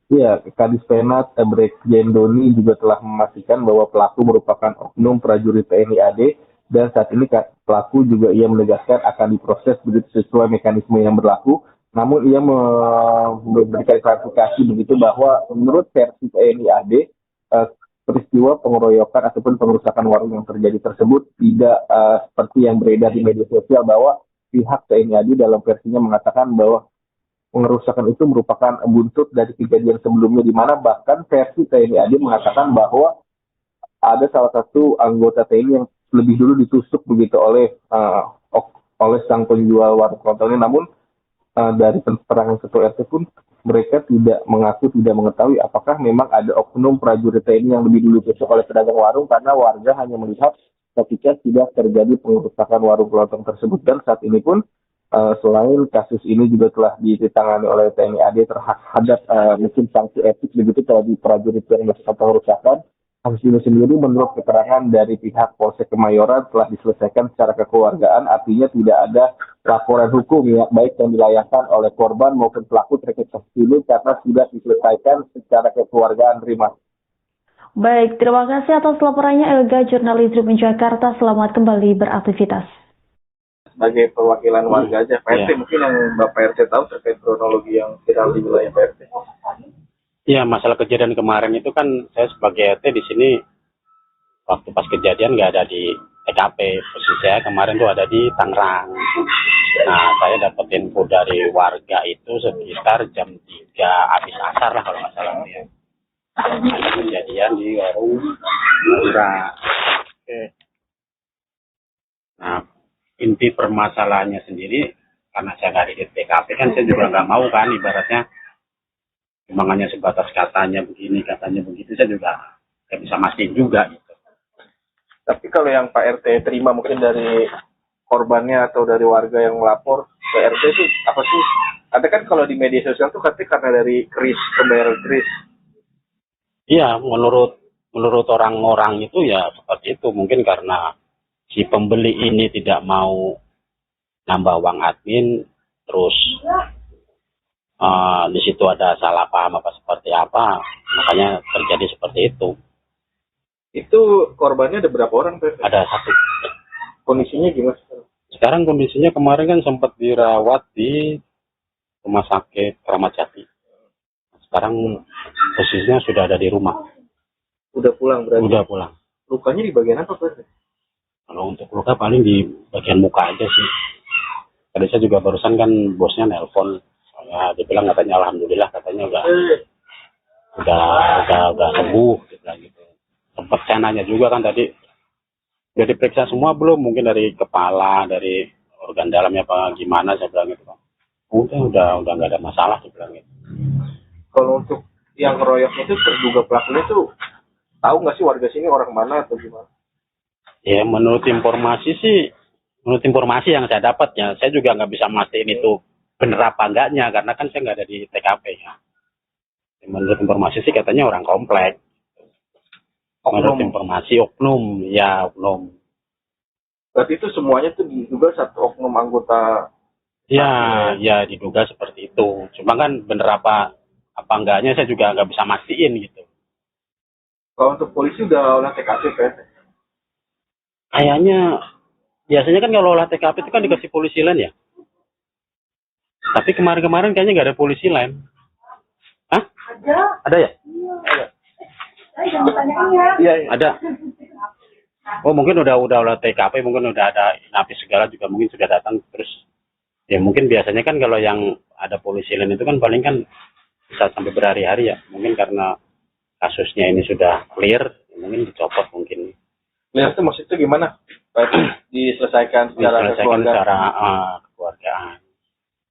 Ya, Kadis Penat Brigjen Doni juga telah memastikan bahwa pelaku merupakan oknum prajurit TNI AD dan saat ini pelaku juga ia menegaskan akan diproses begitu sesuai mekanisme yang berlaku. Namun ia memberikan klarifikasi begitu bahwa menurut versi TNI AD, peristiwa pengeroyokan ataupun pengerusakan warung yang terjadi tersebut tidak seperti yang beredar di media sosial, bahwa pihak TNI AD dalam versinya mengatakan bahwa pengerusakan itu merupakan buntut dari kejadian sebelumnya, di mana bahkan versi TNI AD mengatakan bahwa ada salah satu anggota TNI yang lebih dulu ditusuk begitu oleh sang penjual warung kelontong ini. Namun dari keterangan ketua RT pun mereka tidak mengetahui apakah memang ada oknum prajurit TNI yang lebih dulu ditusuk oleh pedagang warung, karena warga hanya melihat ketika sudah terjadi pengerusakan warung kelontong tersebut. Dan saat ini pun selain kasus ini juga telah ditangani oleh TNI AD terhadap mungkin sanksi etik begitu terhadap prajurit yang melakukan pengerusakan. Kasus ini sendiri menurut keterangan dari pihak Polsek Kemayoran telah diselesaikan secara kekeluargaan, artinya tidak ada laporan hukum ya, baik yang dilayangkan oleh korban maupun pelaku terkait kasus ini karena sudah diselesaikan secara kekeluargaan. Terima. Baik, terima kasih atas laporannya Elga, jurnalis Tribun Jakarta. Selamat kembali beraktivitas. Sebagai perwakilan warga aja, Pak RT, mungkin yang Bapak RT tahu terkait kronologi yang viral di wilayah Pak RT. Iya, masalah kejadian kemarin itu kan saya sebagai RT di sini waktu pas kejadian nggak ada di TKP. Posisi saya kemarin tuh ada di Tangerang. Nah, saya dapat info dari warga itu sekitar jam 3 habis asar lah kalau nggak salah ya. Ada kejadian di warung Madura. Nah, inti permasalahannya sendiri karena saya nggak di TKP kan saya juga nggak mau kan ibaratnya. Makanya sebatas katanya begini, katanya begitu, saya juga nggak bisa mastiin juga gitu. Tapi kalau yang Pak RT terima mungkin dari korbannya atau dari warga yang melapor ke RT itu apa sih? Ada kan kalau di media sosial tuh katanya karena dari kris, pembayaran kris. Iya, menurut orang-orang itu ya seperti itu. Mungkin karena si pembeli ini tidak mau nambah uang admin, terus di situ ada salah paham apa seperti apa, makanya terjadi seperti itu. Itu korbannya ada berapa orang, Pak? Ada satu. Kondisinya gimana? Sekarang kondisinya kemarin kan sempat dirawat di rumah sakit Kramat Jati. Sekarang posisinya sudah ada di rumah. Udah pulang berarti? Udah pulang. Lukanya di bagian apa, Pak? Kalau untuk luka paling di bagian muka aja sih. Tadi saya juga barusan kan bosnya nelpon. Ya, dia bilang katanya alhamdulillah katanya udah sembuh gitu. Sempat saya nanya juga kan tadi udah diperiksa semua belum, mungkin dari kepala, dari organ dalamnya apa gimana, saya bilang gitu. Udah nggak ada masalah, saya bilang gitu. Kalau untuk yang ngeroyok itu terduga pelakunya tuh tahu nggak sih warga sini orang mana atau gimana? Ya menurut informasi yang saya dapat ya, saya juga nggak bisa mastiin itu bener apa enggaknya karena kan saya nggak ada di TKP ya. Menurut informasi sih katanya orang komplek. Menurut informasi oknum. Berarti itu semuanya tuh diduga satu oknum anggota. Ya diduga seperti itu. Cuma kan bener apa enggaknya saya juga nggak bisa mastiin gitu. Kalau untuk polisi udah olah TKP kan? Kayaknya biasanya kan kalau olah TKP itu kan dikasih polisi lain ya. Tapi kemarin kayaknya nggak ada polisi lain. Hah? Ada ya? Iya. Ada. Oh mungkin udah olah TKP, mungkin udah ada napis segala juga mungkin sudah datang terus. Ya mungkin biasanya kan kalau yang ada polisi lain itu kan paling kan bisa sampai berhari-hari ya. Mungkin karena kasusnya ini sudah clear, mungkin dicopot mungkin. Clear itu maksudnya gimana? Diselesaikan secara kekeluargaan.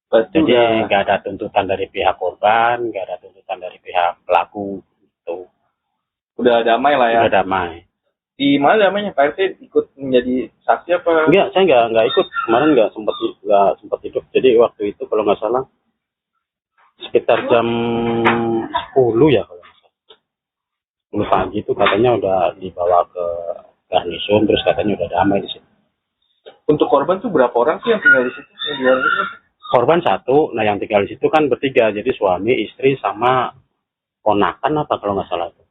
Jadi nggak ada tuntutan dari pihak korban, nggak ada tuntutan dari pihak pelaku gitu. Udah damai lah ya? Udah damai. Di mana damainya? Pak RT ikut menjadi saksi apa? Enggak, saya nggak ikut. Kemarin nggak sempat hidup. Jadi waktu itu kalau nggak salah sekitar jam 10 ya kalau nggak salah. 10 pagi itu katanya udah dibawa ke garnison, terus katanya udah damai di situ. Untuk korban tuh berapa orang sih yang tinggal di situ? Korban satu, nah yang tinggal di situ kan bertiga, jadi suami, istri, sama ponakan apa kalau nggak salah itu.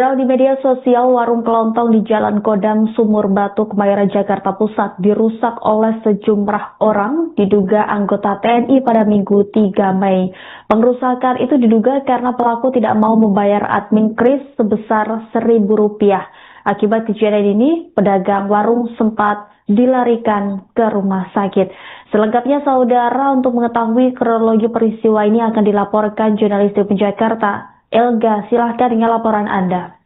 Viral di media sosial, warung kelontong di Jalan Kodam, Sumur Batu, Kemayoran, Jakarta Pusat dirusak oleh sejumlah orang, diduga anggota TNI pada Minggu 3 Mei. Pengrusakan itu diduga karena pelaku tidak mau membayar admin kris sebesar Rp1.000. Akibat kejadian ini, pedagang warung sempat dilarikan ke rumah sakit. Selengkapnya, saudara, untuk mengetahui kronologi peristiwa ini akan dilaporkan jurnalis Tribun Jakarta. Elga, silahkan dengan laporan Anda.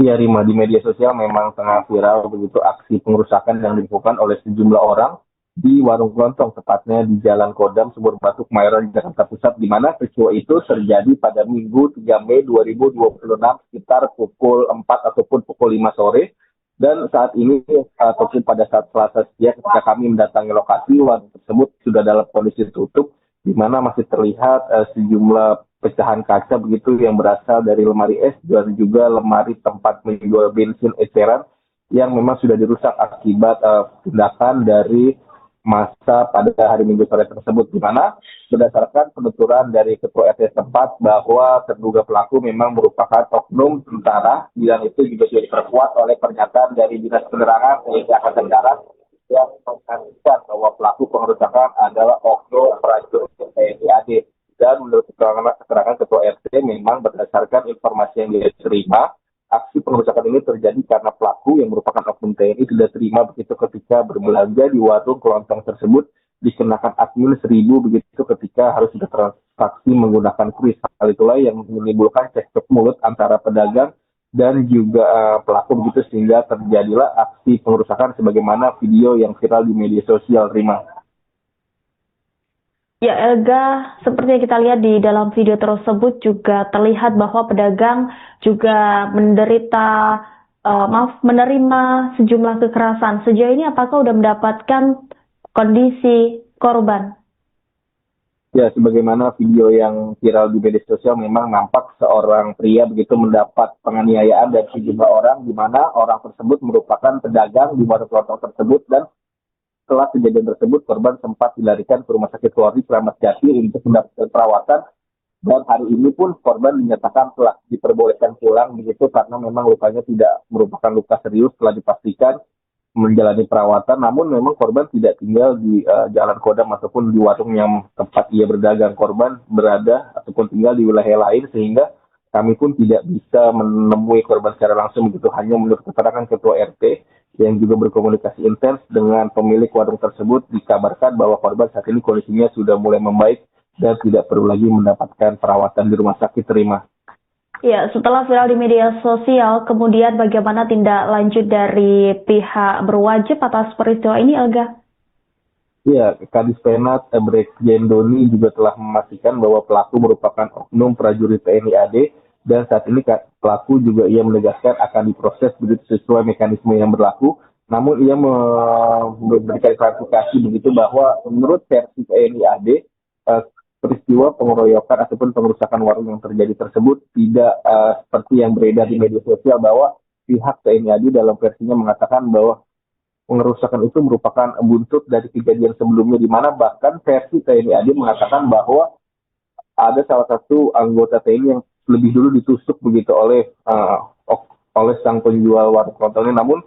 Iya, Rima, di media sosial memang tengah viral begitu aksi pengerusakan yang dilakukan oleh sejumlah orang di warung kelontong, tepatnya di Jalan Kodam, Sumur Batu, Kemayoran, Jakarta Pusat, di mana peristiwa itu terjadi pada Minggu 3 Mei 2026 sekitar pukul 4 ataupun pukul 5 sore. Dan saat ini, ataupun pada saat Selasa siang ketika kami mendatangi lokasi, warung tersebut sudah dalam kondisi tutup, di mana masih terlihat sejumlah pecahan kaca begitu yang berasal dari lemari es dan juga lemari tempat menjual bensin eceran yang memang sudah dirusak akibat tindakan dari masa pada hari Minggu sore tersebut, di mana berdasarkan penuturan dari Ketua RT setempat bahwa terduga pelaku memang merupakan oknum tentara, dan itu juga sudah diperkuat oleh pernyataan dari Dinas Penerangan TNI Angkatan Darat yang mengatakan bahwa pelaku pengerusakan adalah oknum prajurit TNI AD. Dan menurut keterangan Ketua RT, memang berdasarkan informasi yang dia terima, aksi pengerusakan ini terjadi karena pelaku yang merupakan oknum TNI tidak terima begitu ketika berbelanja di warung kelontong tersebut dikenakan admin 1.000 begitu ketika harus bertransaksi menggunakan kris. Hal itulah yang menimbulkan cekcok mulut antara pedagang dan juga pelaku begitu, sehingga terjadilah aksi pengerusakan sebagaimana video yang viral di media sosial, Rima. Ya, Elga, seperti yang kita lihat di dalam video tersebut juga terlihat bahwa pedagang juga menerima sejumlah kekerasan. Sejauh ini apakah sudah mendapatkan kondisi korban? Ya, sebagaimana video yang viral di media sosial, memang nampak seorang pria begitu mendapat penganiayaan dari sejumlah orang, di mana orang tersebut merupakan pedagang di warung kelontong tersebut, dan setelah kejadian tersebut, korban sempat dilarikan ke Rumah Sakit Polri Kramat Jati untuk mendapatkan perawatan. Dan hari ini pun korban dinyatakan telah diperbolehkan pulang begitu karena memang lukanya tidak merupakan luka serius, telah dipastikan menjalani perawatan. Namun memang korban tidak tinggal di Jalan Kodam ataupun di warung yang tempat ia berdagang. Korban berada ataupun tinggal di wilayah lain, sehingga kami pun tidak bisa menemui korban secara langsung begitu. Hanya menurut keterangan Ketua RT yang juga berkomunikasi intens dengan pemilik warung tersebut, dikabarkan bahwa korban saat ini kondisinya sudah mulai membaik dan tidak perlu lagi mendapatkan perawatan di rumah sakit, Terima. Ya, setelah viral di media sosial, kemudian bagaimana tindak lanjut dari pihak berwajib atas peristiwa ini, Elga? Ya, Kadis Penat Brigjen Doni juga telah memastikan bahwa pelaku merupakan oknum prajurit TNI AD, dan saat ini pelaku juga ia menegaskan akan diproses begitu sesuai mekanisme yang berlaku. Namun ia memberikan klarifikasi begitu bahwa menurut versi TNI AD, peristiwa pengeroyokan ataupun pengerusakan warung yang terjadi tersebut tidak seperti yang beredar di media sosial, bahwa pihak TNI AD dalam versinya mengatakan bahwa pengerusakan itu merupakan buntut dari kejadian sebelumnya, di mana bahkan versi TNI AD mengatakan bahwa ada salah satu anggota TNI yang lebih dulu ditusuk begitu oleh sang penjual warung kelontongnya. Namun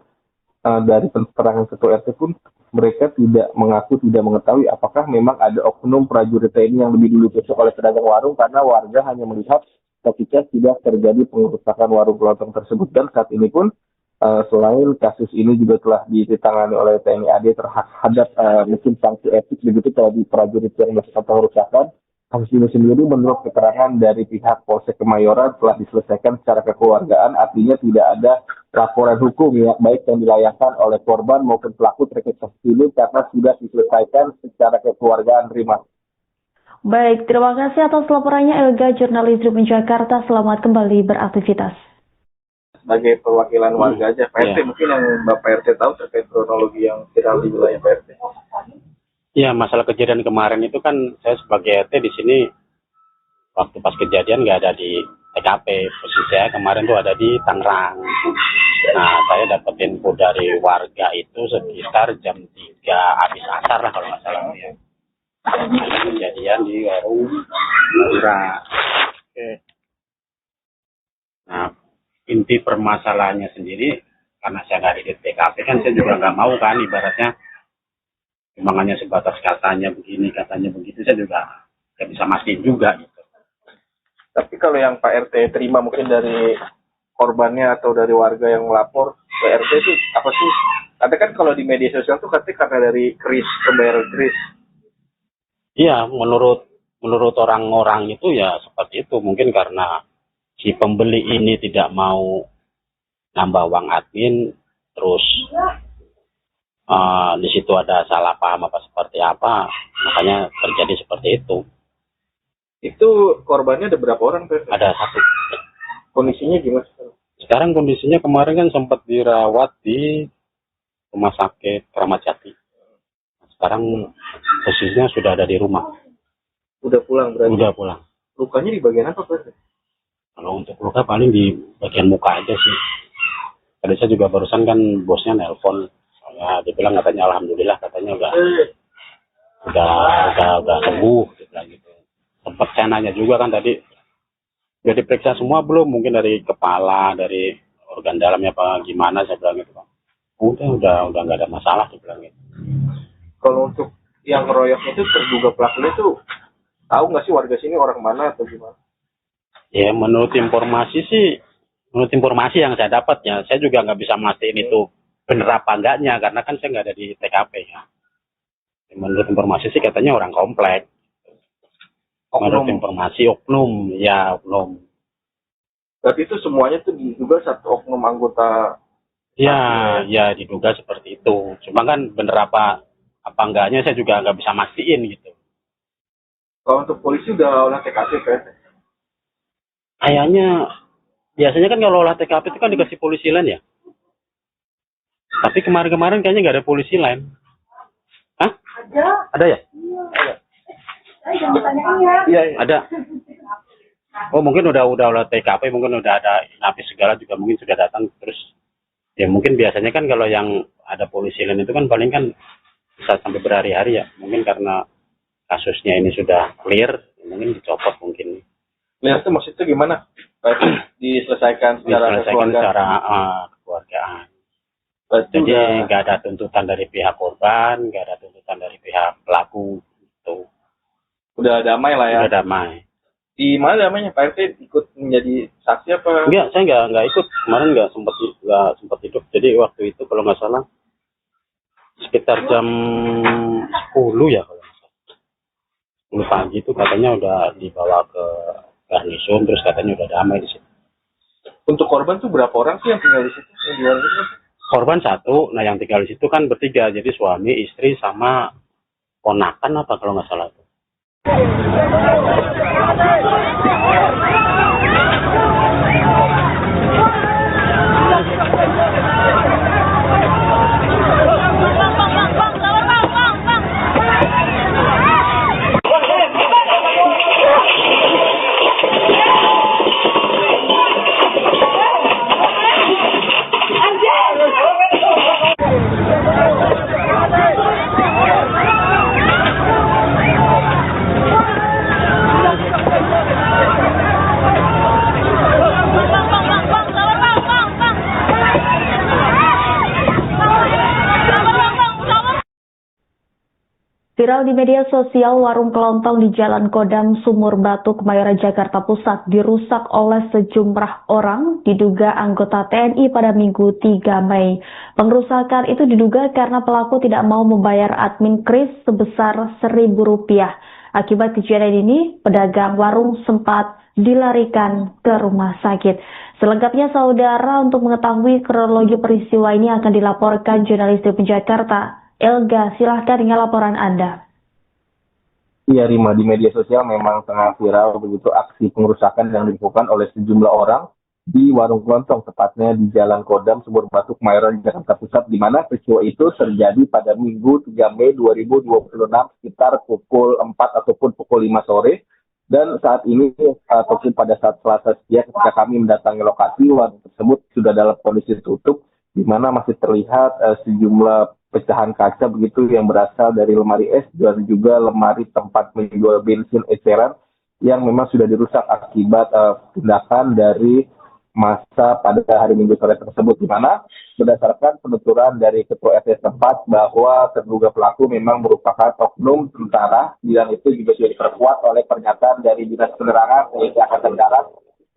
dari keterangan Ketua RT pun mereka tidak mengetahui apakah memang ada oknum prajurit TNI yang lebih dulu ditusuk oleh pedagang warung, karena warga hanya melihat ketika tidak terjadi pengerusakan warung kelontong tersebut. Dan saat ini pun selain kasus ini juga telah ditangani oleh TNI AD terhadap mungkin sanksi etik begitu kalau di prajurit yang melakukan pengerusakan. Kasus ini sendiri menurut keterangan dari pihak Polsek Kemayoran telah diselesaikan secara kekeluargaan, artinya tidak ada laporan hukum ya, baik yang dilayangkan oleh korban maupun pelaku terkait kasus ini karena sudah diselesaikan secara kekeluargaan, Rima. Baik, terima kasih atas laporannya Elga, jurnalis Tribun Jakarta. Selamat kembali beraktivitas. Sebagai perwakilan warga aja, Pak RT mungkin yang Bapak RT tahu terkait kronologi yang viral di wilayah Pak RT. Ya, masalah kejadian kemarin itu kan saya sebagai RT di sini waktu pas kejadian nggak ada di TKP. Posisi saya kemarin tuh ada di Tangerang. Nah, saya dapat info dari warga itu sekitar jam 3 habis asar lah kalau nggak salah ya. Ada kejadian di warung murah. Oke. Nah, inti permasalahannya sendiri, karena saya nggak di TKP kan saya juga nggak mau kan ibaratnya cuma hanya sebatas katanya begini, katanya begitu, saya juga nggak bisa mastiin juga gitu. Tapi kalau yang Pak RT terima mungkin dari korbannya atau dari warga yang melapor ke RT itu apa sih? Ada kan kalau di media sosial tuh katanya karena dari kris, pembayaran kris. Iya, menurut orang-orang itu ya seperti itu. Mungkin karena si pembeli ini tidak mau nambah uang admin, terus di situ ada salah paham apa seperti apa, makanya terjadi seperti itu. Itu korbannya ada berapa orang, Pak? Ada satu. Kondisinya gimana sekarang? Sekarang kondisinya kemarin kan sempat dirawat di rumah sakit Kramat Jati. Sekarang posisinya sudah ada di rumah. Udah pulang berarti? Udah pulang. Lukanya di bagian apa, Pak? Kalau untuk luka paling di bagian muka aja sih. Tadi saya juga barusan kan bosnya nelpon. Ya, dia bilang katanya alhamdulillah, katanya udah sembuh gitu. Sempat saya nanya juga kan tadi, udah diperiksa semua belum? Mungkin dari kepala, dari organ dalamnya apa gimana, saya bilang gitu Bang. Udah nggak ada masalah, dia bilang gitu. Kalau untuk yang ngeroyok itu terduga pelakunya itu tahu nggak sih warga sini orang mana atau gimana? Ya menurut informasi yang saya dapat ya, saya juga nggak bisa mastiin itu bener apa enggaknya, karena kan saya nggak ada di TKP ya. Menurut informasi sih katanya orang komplek. Menurut informasi oknum. Berarti itu semuanya tuh diduga satu oknum anggota. Ya diduga seperti itu. Cuma kan bener apa enggaknya saya juga nggak bisa mastiin gitu. Kalau untuk polisi udah olah TKP, Pak? Kayaknya biasanya kan kalau olah TKP itu kan dikasih polisi lain ya. Tapi kemarin-kemarin kayaknya nggak ada polisi lain. Hah? Ada ya? Iya. Ada. Oh mungkin udah olah TKP, mungkin udah ada napi segala juga mungkin sudah datang terus. Ya mungkin biasanya kan kalau yang ada polisi lain itu kan paling kan bisa sampai berhari-hari ya. Mungkin karena kasusnya ini sudah clear, mungkin dicopot mungkin. Clear itu maksudnya gimana? Diselesaikan secara kekeluargaan. Jadi nggak ada tuntutan dari pihak korban, nggak ada tuntutan dari pihak pelaku gitu. Udah damai lah ya. Udah damai. Di mana damainya? Pak RT ikut menjadi saksi apa? Enggak, saya nggak ikut. Kemarin nggak sempat hidup. Jadi waktu itu kalau nggak salah sekitar jam 10 ya kalau nggak salah. 10 pagi itu katanya udah dibawa ke garnison, terus katanya udah damai di situ. Untuk korban tuh berapa orang sih yang tinggal di situ? Yang di warung itu? Korban satu, nah yang tinggal di situ kan bertiga, jadi suami, istri, sama ponakan apa kalau nggak salah itu. Viral di media sosial, warung kelontong di Jalan Kodam, Sumur Batu, Kemayoran, Jakarta Pusat dirusak oleh sejumlah orang, diduga anggota TNI pada Minggu 3 Mei. Pengrusakan itu diduga karena pelaku tidak mau membayar admin kris sebesar Rp1.000. Akibat kejadian ini, pedagang warung sempat dilarikan ke rumah sakit. Selengkapnya, saudara, untuk mengetahui kronologi peristiwa ini akan dilaporkan jurnalis TV Jakarta, Elga. Silahkan dengan laporan Anda. Iya, Rima, di media sosial memang tengah viral begitu aksi pengerusakan yang dilakukan oleh sejumlah orang di warung kelontong, tepatnya di Jalan Kodam, Sumur Batu, Kemayoran, Jakarta Pusat, di mana peristiwa itu terjadi pada Minggu 3 Mei 2026 sekitar pukul 4 ataupun pukul 5 sore. Dan saat ini, ataupun pada saat Selasa siang ketika kami mendatangi lokasi, warung tersebut sudah dalam kondisi tutup, di mana masih terlihat sejumlah pecahan kaca begitu yang berasal dari lemari es dan juga lemari tempat menjual bensin eceran yang memang sudah dirusak akibat tindakan dari masa pada hari Minggu sore tersebut, di mana berdasarkan penuturan dari Ketua RT setempat bahwa terduga pelaku memang merupakan oknum tentara, dan itu juga sudah diperkuat oleh pernyataan dari Dinas Penerangan TNI Angkatan Darat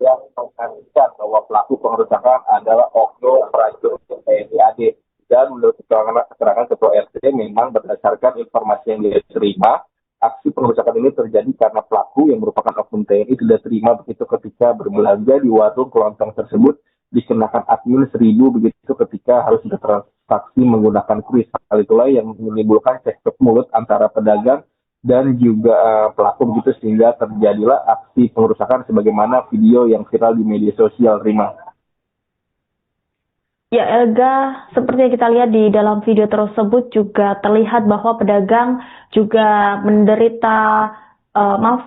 yang mengatakan bahwa pelaku pengerusakan adalah oknum prajurit TNI AD. Dan menurut keterangan Ketua RT, memang berdasarkan informasi yang diterima, aksi pengerusakan ini terjadi karena pelaku yang merupakan oknum TNI tidak terima begitu ketika berbelanja di warung kelontong tersebut dikenakan admin 1.000 begitu ketika harus bertransaksi menggunakan kris. Hal itulah yang menimbulkan cekcok mulut antara pedagang dan juga pelaku begitu, sehingga terjadilah aksi pengerusakan sebagaimana video yang viral di media sosial, Rima. Ya, Elga, seperti yang kita lihat di dalam video tersebut juga terlihat bahwa pedagang juga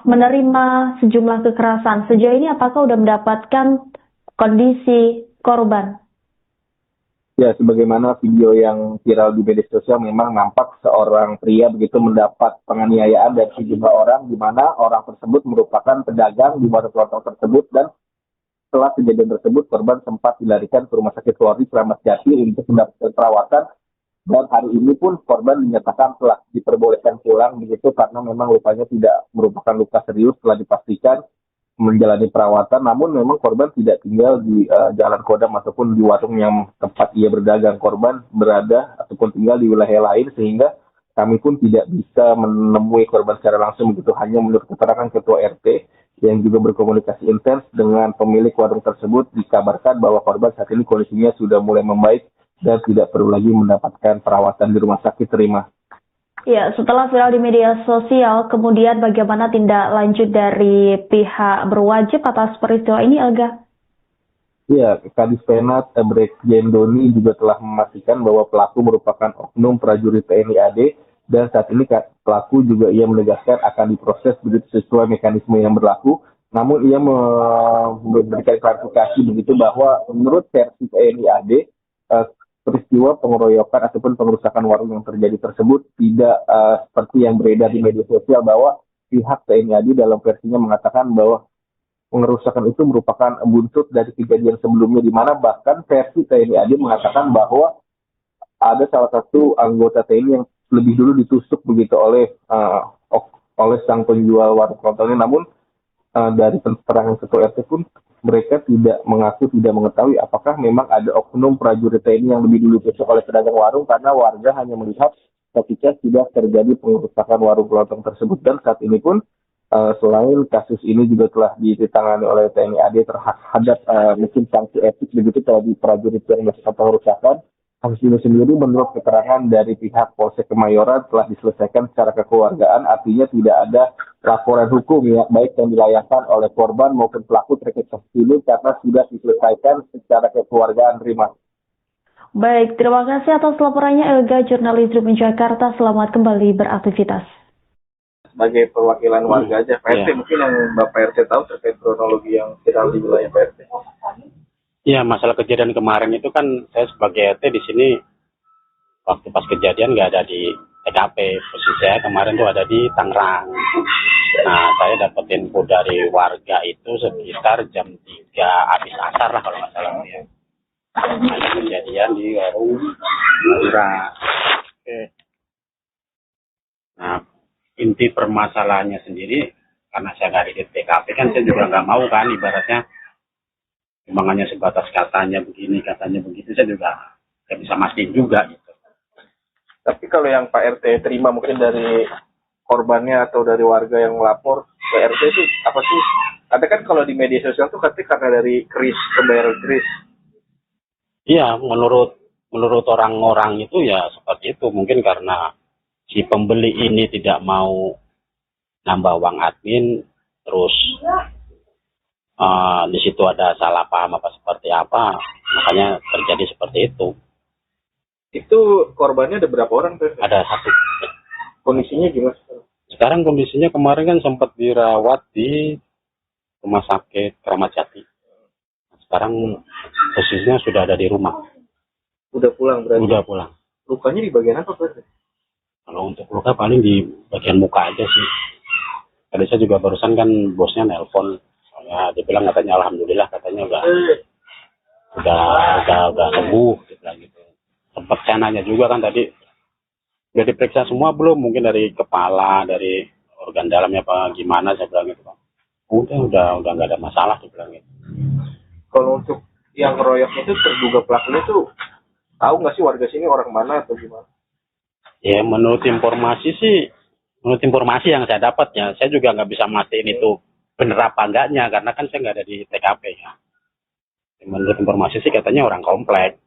menerima sejumlah kekerasan. Sejauh ini apakah sudah mendapatkan kondisi korban? Ya, sebagaimana video yang viral di media sosial, memang nampak seorang pria begitu mendapat penganiayaan dari sejumlah orang, di mana orang tersebut merupakan pedagang di warung kelontong tersebut, dan setelah kejadian tersebut, korban sempat dilarikan ke Rumah Sakit Polri Kramat Jati untuk mendapatkan perawatan, dan hari ini pun korban dinyatakan telah diperbolehkan pulang begitu karena memang lukanya tidak merupakan luka serius setelah dipastikan menjalani perawatan. Namun memang korban tidak tinggal di Jalan Kodam ataupun di warung yang tempat ia berdagang. Korban berada ataupun tinggal di wilayah lain, sehingga kami pun tidak bisa menemui korban secara langsung begitu, hanya menurut keterangan Ketua RT yang juga berkomunikasi intens dengan pemilik warung tersebut, dikabarkan bahwa korban saat ini kondisinya sudah mulai membaik dan tidak perlu lagi mendapatkan perawatan di rumah sakit, Terima. Ya, setelah viral di media sosial, kemudian bagaimana tindak lanjut dari pihak berwajib atas peristiwa ini, Elga? Ya, Kadis Penat Brigjen Doni juga telah memastikan bahwa pelaku merupakan oknum prajurit TNI AD, dan saat ini pelaku juga ia menegaskan akan diproses begitu sesuai mekanisme yang berlaku. Namun ia memberikan klarifikasi begitu bahwa menurut versi TNI AD, peristiwa pengeroyokan ataupun pengerusakan warung yang terjadi tersebut tidak seperti yang beredar di media sosial, bahwa pihak TNI AD dalam versinya mengatakan bahwa pengerusakan itu merupakan buntut dari kejadian sebelumnya, di mana bahkan versi TNI AD mengatakan bahwa ada salah satu anggota TNI yang lebih dulu ditusuk begitu oleh sang penjual warung kelontong ini. Namun dari keterangan Ketua RT pun mereka tidak mengetahui apakah memang ada oknum prajurit TNI yang lebih dulu ditusuk oleh pedagang warung, karena warga hanya melihat ketika sudah terjadi pengerusakan warung kelontong tersebut. Dan saat ini pun selain kasus ini juga telah ditangani oleh TNI AD terhadap mungkin sanksi etik begitu terhadap prajurit yang melakukan pengerusakan. Kasus ini sendiri menurut keterangan dari pihak Polsek Kemayoran telah diselesaikan secara kekeluargaan, artinya tidak ada laporan hukum ya, baik yang dilayangkan oleh korban maupun pelaku terkait kasus ini, karena sudah diselesaikan secara kekeluargaan, Rima. Baik, terima kasih atas laporannya Elga, jurnalis Tribun Jakarta. Selamat kembali beraktivitas. Sebagai perwakilan warga aja, Pak RT, mungkin yang Bapak RT tahu terkait kronologi yang viral di wilayah Pak RT. Ya, masalah kejadian kemarin itu kan saya sebagai RT di sini waktu pas kejadian nggak ada di TKP. Posisi saya kemarin tuh ada di Tangerang. Nah, saya dapat info dari warga itu sekitar jam 3 habis asar lah kalau nggak salah ya. Ada kejadian di warung Madura. Oke. Nah, inti permasalahannya sendiri karena saya nggak di TKP kan, saya juga nggak mau kan ibaratnya hanya sebatas katanya begini, katanya begitu, saya juga nggak bisa mastiin juga gitu. Tapi kalau yang Pak RT terima mungkin dari korbannya atau dari warga yang melapor ke RT itu apa sih? Ada kan kalau di media sosial tuh katanya karena dari kris, pembayaran kris. Iya, menurut orang-orang itu ya seperti itu. Mungkin karena si pembeli ini tidak mau nambah uang admin, terus di situ ada salah paham apa seperti apa, makanya terjadi seperti itu. Itu korbannya ada berapa orang tuh? Ada 1. Kondisinya gimana? Sekarang kondisinya kemarin kan sempat dirawat di Rumah Sakit Kramat Jati. Sekarang posisinya sudah ada di rumah. Udah pulang berarti? Udah pulang. Lukanya di bagian apa berarti? Kalau untuk luka paling di bagian muka aja sih. Tadi saya juga barusan kan bosnya nelpon. Ya, dia bilang katanya alhamdulillah, katanya udah udah sembuh, dia bilang gitu. Sempat saya nanya juga kan tadi, udah diperiksa semua belum? Mungkin dari kepala, dari organ dalamnya apa gimana, saya bilang gitu Pak. Udah nggak ada masalah, dia bilang gitu. Kalau untuk yang ngeroyok itu terduga pelakunya tuh tahu nggak sih warga sini orang mana atau gimana? Ya menurut informasi yang saya dapat ya, saya juga nggak bisa mastiin itu bener apa enggaknya karena kan saya nggak ada di TKP ya. Menurut informasi sih katanya orang komplek.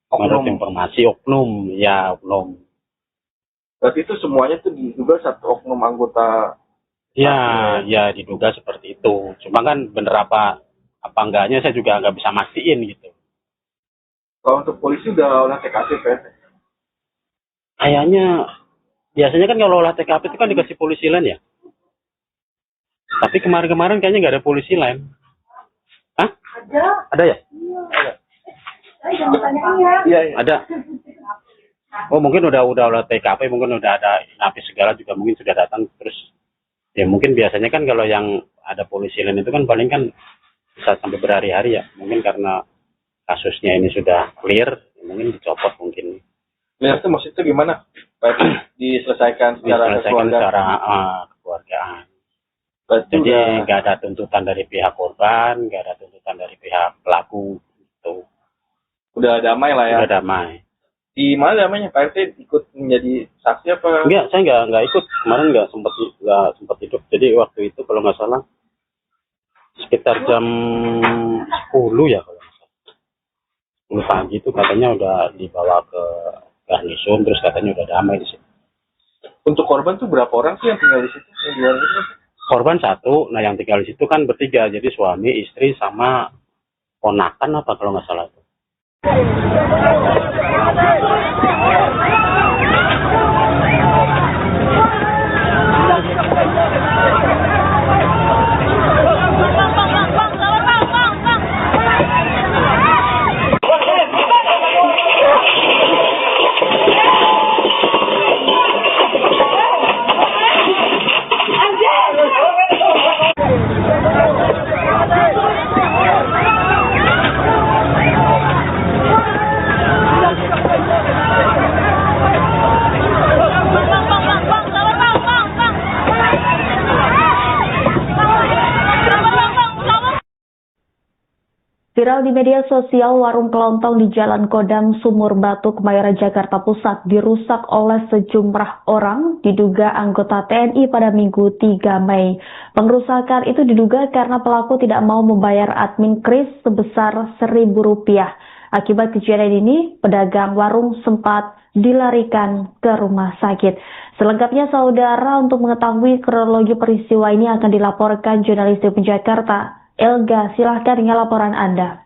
Menurut informasi oknum, ya oknum. Berarti itu semuanya tuh diduga satu oknum anggota. Ya diduga seperti itu. Cuma kan bener apa enggaknya saya juga nggak bisa mastiin gitu. Kalau untuk polisi udah olah TKP kan? Kayaknya biasanya kan kalau olah TKP itu kan dikasih polisi lain ya. Tapi kemarin kayaknya nggak ada polisi lain. Hah? Ada ya? Iya. Ada. Oh mungkin udah olah TKP, mungkin udah ada napi segala juga mungkin sudah datang terus. Ya mungkin biasanya kan kalau yang ada polisi lain itu kan paling kan bisa sampai berhari-hari ya. Mungkin karena kasusnya ini sudah clear, mungkin dicopot mungkin. Clear itu maksudnya gimana? Diselesaikan secara kekeluargaan. Jadi nggak ada tuntutan dari pihak korban, nggak ada tuntutan dari pihak pelaku. Gitu. Udah damai lah ya? Udah damai. Di mana damainya? Pak RT ikut menjadi saksi apa? Enggak, saya nggak ikut. Kemarin nggak sempat hidup. Jadi waktu itu kalau nggak salah sekitar jam 10 ya kalau nggak salah. 10 pagi itu katanya udah dibawa ke Garnison, terus katanya udah damai di situ. Untuk korban tuh berapa orang sih yang tinggal di situ? Korban satu, nah yang tinggal di situ kan bertiga, jadi suami, istri, sama ponakan apa kalau nggak salah itu. Viral di media sosial, warung kelontong di Jalan Kodam, Sumur Batu, Kemayoran, Jakarta Pusat dirusak oleh sejumlah orang, diduga anggota TNI pada Minggu 3 Mei. Pengrusakan itu diduga karena pelaku tidak mau membayar admin kris sebesar Rp1.000. Akibat kejadian ini, pedagang warung sempat dilarikan ke rumah sakit. Selengkapnya, saudara, untuk mengetahui kronologi peristiwa ini akan dilaporkan jurnalis TV Jakarta. Elga, silahkan dengan laporan Anda.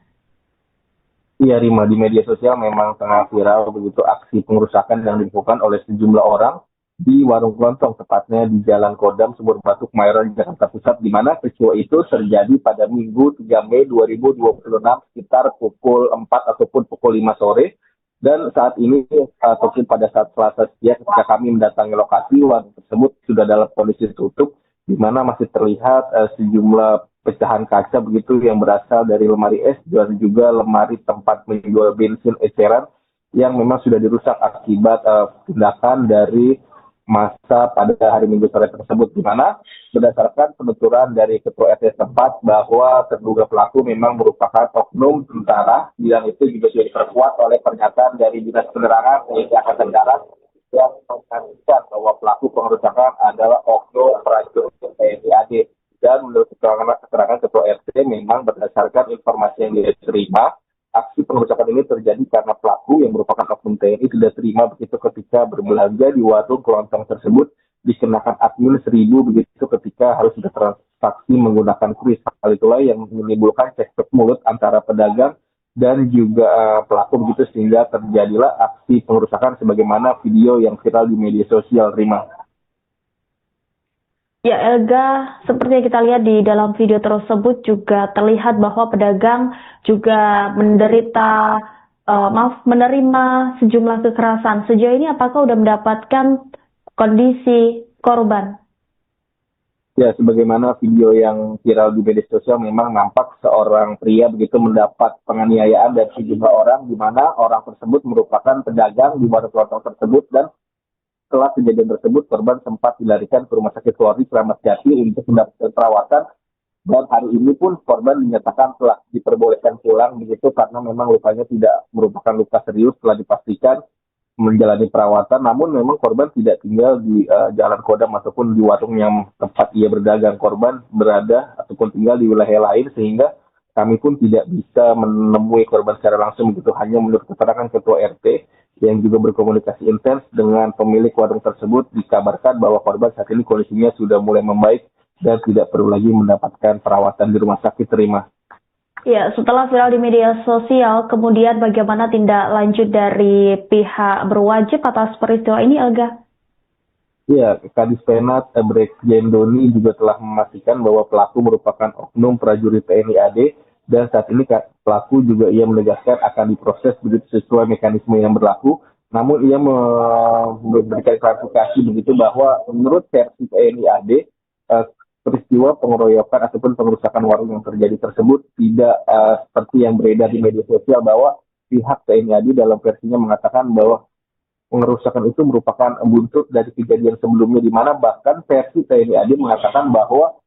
Iya Rima, di media sosial memang tengah viral begitu aksi pengerusakan yang dilakukan oleh sejumlah orang di warung kelontong, tepatnya di Jalan Kodam, Sumur Batu, Kemayoran, Jakarta Pusat, di mana peristiwa itu terjadi pada Minggu 3 Mei 2026 sekitar pukul 4 ataupun pukul 5 sore. Dan saat ini, ataupun pada saat Selasa siang ketika kami mendatangi lokasi, warung tersebut sudah dalam kondisi tutup, di mana masih terlihat sejumlah pecahan kaca begitu yang berasal dari lemari es dan juga lemari tempat menjual bensin eceran yang memang sudah dirusak akibat tindakan dari masa pada hari Minggu sore tersebut, di mana berdasarkan penuturan dari Ketua RT setempat bahwa terduga pelaku memang merupakan oknum tentara, yang itu juga sudah diperkuat oleh pernyataan dari Dinas Penerangan TNI Angkatan Darat yang mengatakan bahwa pelaku pengerusakan adalah oknum prajurit TNI AD. Dan menurut keterangan Ketua RT, memang berdasarkan informasi yang diterima, aksi pengerusakan ini terjadi karena pelaku yang merupakan oknum TNI sudah terima begitu ketika berbelanja di warung kelontong tersebut dikenakan admin 1.000 begitu ketika harus bertransaksi menggunakan kris. Hal itulah yang menimbulkan cekcok mulut antara pedagang dan juga pelaku begitu sehingga terjadilah aksi pengerusakan sebagaimana video yang viral di media sosial, Rima. Ya Elga, seperti yang kita lihat di dalam video tersebut juga terlihat bahwa pedagang juga menerima sejumlah kekerasan. Sejauh ini apakah sudah mendapatkan kondisi korban? Ya, sebagaimana video yang viral di media sosial memang nampak seorang pria begitu mendapat penganiayaan dari sejumlah orang, di mana orang tersebut merupakan pedagang di warung kelontong tersebut, dan setelah kejadian tersebut korban sempat dilarikan ke Rumah Sakit Polri Kramat Jati untuk mendapatkan perawatan, dan hari ini pun korban dinyatakan telah diperbolehkan pulang begitu karena memang lukanya tidak merupakan luka serius, telah dipastikan menjalani perawatan. Namun memang korban tidak tinggal di Jalan Kodam ataupun di warung yang tempat ia berdagang. Korban berada ataupun tinggal di wilayah lain, sehingga kami pun tidak bisa menemui korban secara langsung begitu, hanya menurut keterangan Ketua RT yang juga berkomunikasi intens dengan pemilik warung tersebut. Dikabarkan bahwa korban saat ini kondisinya sudah mulai membaik dan tidak perlu lagi mendapatkan perawatan di rumah sakit. Terima. Ya, setelah viral di media sosial, kemudian bagaimana tindak lanjut dari pihak berwajib atas peristiwa ini, Elga? Ya, Kadis Penat Brigjen Doni juga telah memastikan bahwa pelaku merupakan oknum prajurit TNI AD, dan saat ini pelaku juga ia menegaskan akan diproses begitu sesuai mekanisme yang berlaku. Namun ia memberikan klarifikasi begitu bahwa menurut versi TNI AD, peristiwa pengeroyokan ataupun pengerusakan warung yang terjadi tersebut tidak seperti yang beredar di media sosial, bahwa pihak TNI AD dalam versinya mengatakan bahwa pengerusakan itu merupakan buntut dari kejadian sebelumnya, di mana bahkan versi TNI AD mengatakan bahwa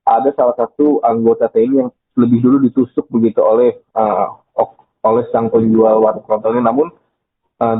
ada salah satu anggota TNI yang lebih dulu ditusuk begitu oleh sang penjual warung kelontongnya. Namun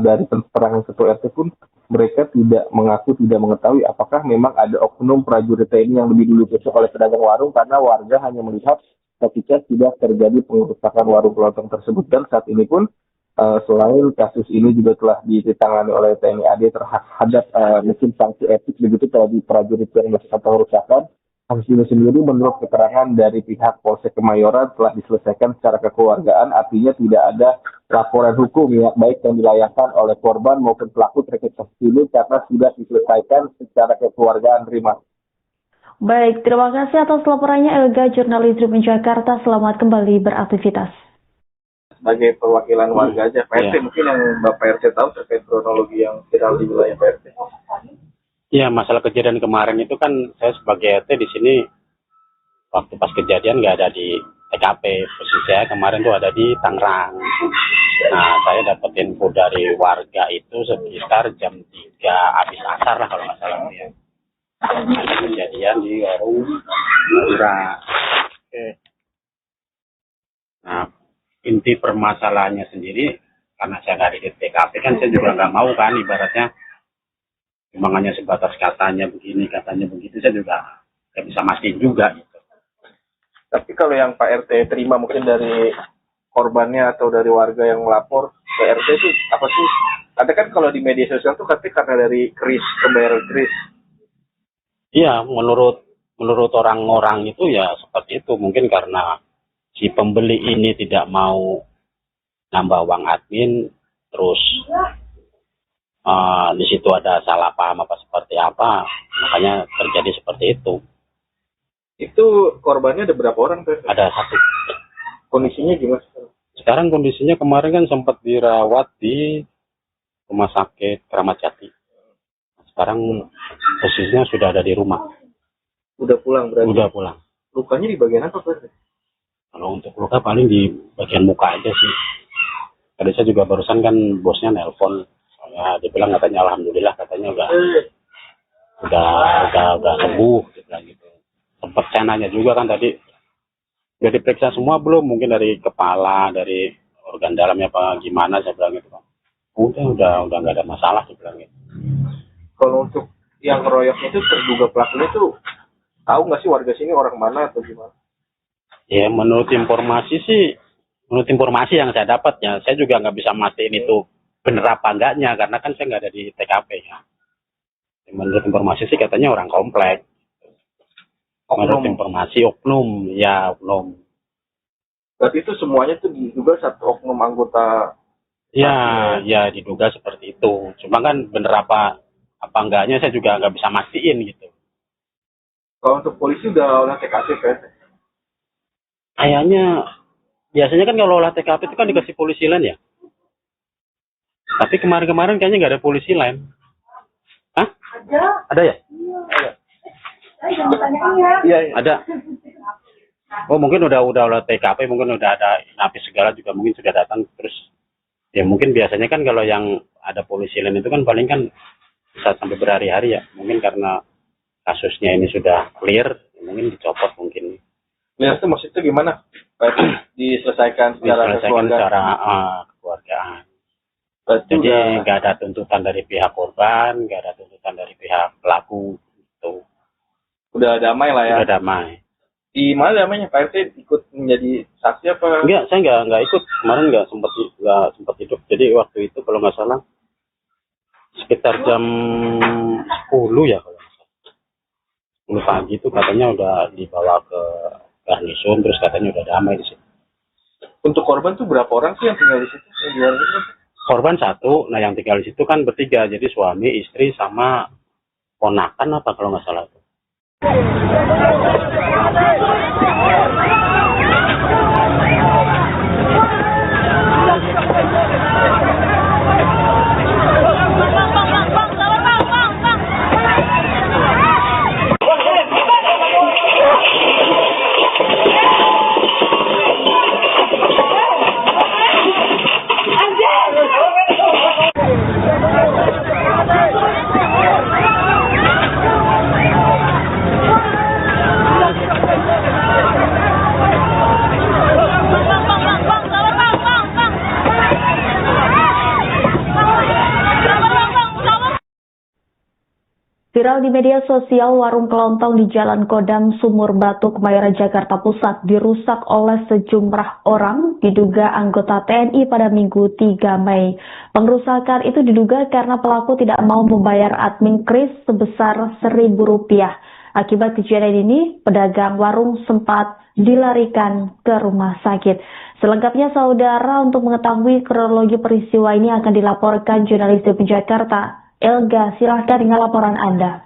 dari keterangan Ketua RT pun mereka tidak mengetahui apakah memang ada oknum prajurit TNI yang lebih dulu ditusuk oleh pedagang warung, karena warga hanya melihat ketika sudah terjadi pengerusakan warung kelontong tersebut. Dan saat ini pun selain kasus ini juga telah ditangani oleh TNI AD terhadap mungkin sanksi etik begitu terhadap prajurit yang melakukan pengerusakan. Kasus ini sendiri menurut keterangan dari pihak Polsek Kemayoran telah diselesaikan secara kekeluargaan, artinya tidak ada laporan hukum ya, baik yang dilayangkan oleh korban maupun pelaku terkait kasus ini, karena sudah diselesaikan secara kekeluargaan. Terima. Baik, terima kasih atas laporannya Elga, jurnalis Tribun Jakarta. Selamat kembali beraktivitas. Sebagai perwakilan warga aja, Pak RT, mungkin yang Bapak RT tahu terkait kronologi yang viral di wilayah Pak RT. Iya, masalah kejadian kemarin itu kan saya sebagai RT di sini waktu pas kejadian nggak ada di TKP. Posisi saya kemarin tuh ada di Tangerang. Nah, saya dapat info dari warga itu sekitar jam 3 habis asar lah kalau nggak salah ya. Ada kejadian di warung Madura. Nah, inti permasalahannya sendiri, karena saya nggak ada di TKP kan saya juga nggak mau kan ibaratnya memang hanya sebatas katanya begini, katanya begitu, saya juga nggak bisa mastiin juga gitu. Tapi kalau yang Pak RT terima mungkin dari korbannya atau dari warga yang melapor ke RT itu apa sih? Ada kan kalau di media sosial tuh katanya karena dari kris, pembayaran kris. Iya, menurut orang-orang itu ya seperti itu. Mungkin karena si pembeli ini tidak mau nambah uang admin, terus di situ ada salah paham apa seperti apa, makanya terjadi seperti itu. Itu korbannya ada berapa orang? Ada satu. Kondisinya gimana? Sekarang kondisinya kemarin kan sempat dirawat di Rumah Sakit Kramat Jati. Sekarang posisinya sudah ada di rumah. Udah pulang berarti? Udah pulang. Lukanya di bagian apa, Pak? Kalau untuk luka paling di bagian muka aja sih. Tadi saya juga barusan kan bosnya nelpon. Ya, dia bilang katanya alhamdulillah, katanya udah sembuh gitu. Sempat saya nanya juga kan tadi, udah diperiksa semua belum? Mungkin dari kepala, dari organ dalamnya apa gimana, saya bilang gitu. Udah nggak ada masalah, saya bilang gitu. Kalau untuk yang ngeroyok itu terduga pelakunya tuh tahu nggak sih warga sini orang mana atau gimana? Ya menurut informasi yang saya dapat ya, saya juga nggak bisa mastiin itu bener apa enggaknya, karena kan saya nggak ada di TKP ya. Menurut informasi sih katanya orang komplek. Menurut informasi oknum. Berarti itu semuanya tuh diduga satu oknum anggota. Ya diduga seperti itu. Cuma kan bener apa enggaknya saya juga nggak bisa mastiin gitu. Kalau untuk polisi udah olah TKP kan? Kayaknya biasanya kan kalau olah TKP itu kan dikasih polisi lain ya. Tapi kemarin kayaknya nggak ada polisi lain. Hah? Ada ya? Ada. Iya, Ada. Oh mungkin udah TKP, mungkin udah ada napi segala juga mungkin sudah datang terus. Ya mungkin biasanya kan kalau yang ada polisi lain itu kan paling kan bisa sampai berhari-hari ya. Mungkin karena kasusnya ini sudah clear, mungkin dicopot mungkin. Ya, itu maksudnya gimana? Diselesaikan secara kekeluargaan. Jadi nggak ada tuntutan dari pihak korban, nggak ada tuntutan dari pihak pelaku. Gitu. Udah damai lah ya? Udah damai. Di mana damainya? Pak RT ikut menjadi saksi apa? Enggak, saya nggak ikut. Kemarin nggak sempat hidup. Jadi waktu itu kalau nggak salah sekitar jam 10 ya kalau nggak salah. 10 pagi itu katanya udah dibawa ke garnison, terus katanya udah damai di situ. Untuk korban tuh berapa orang sih yang tinggal di situ? Korban satu, nah yang tinggal di situ kan bertiga, jadi suami, istri, sama ponakan apa kalau nggak salah tuh. Viral di media sosial, warung kelontong di Jalan Kodam, Sumur Batu, Kemayoran, Jakarta Pusat dirusak oleh sejumlah orang, diduga anggota TNI pada Minggu 3 Mei. Pengrusakan itu diduga karena pelaku tidak mau membayar admin kris sebesar Rp1.000. Akibat kejadian ini, pedagang warung sempat dilarikan ke rumah sakit. Selengkapnya, saudara, untuk mengetahui kronologi peristiwa ini akan dilaporkan jurnalis DP Jakarta, Elga. Silahkan dengan laporan Anda.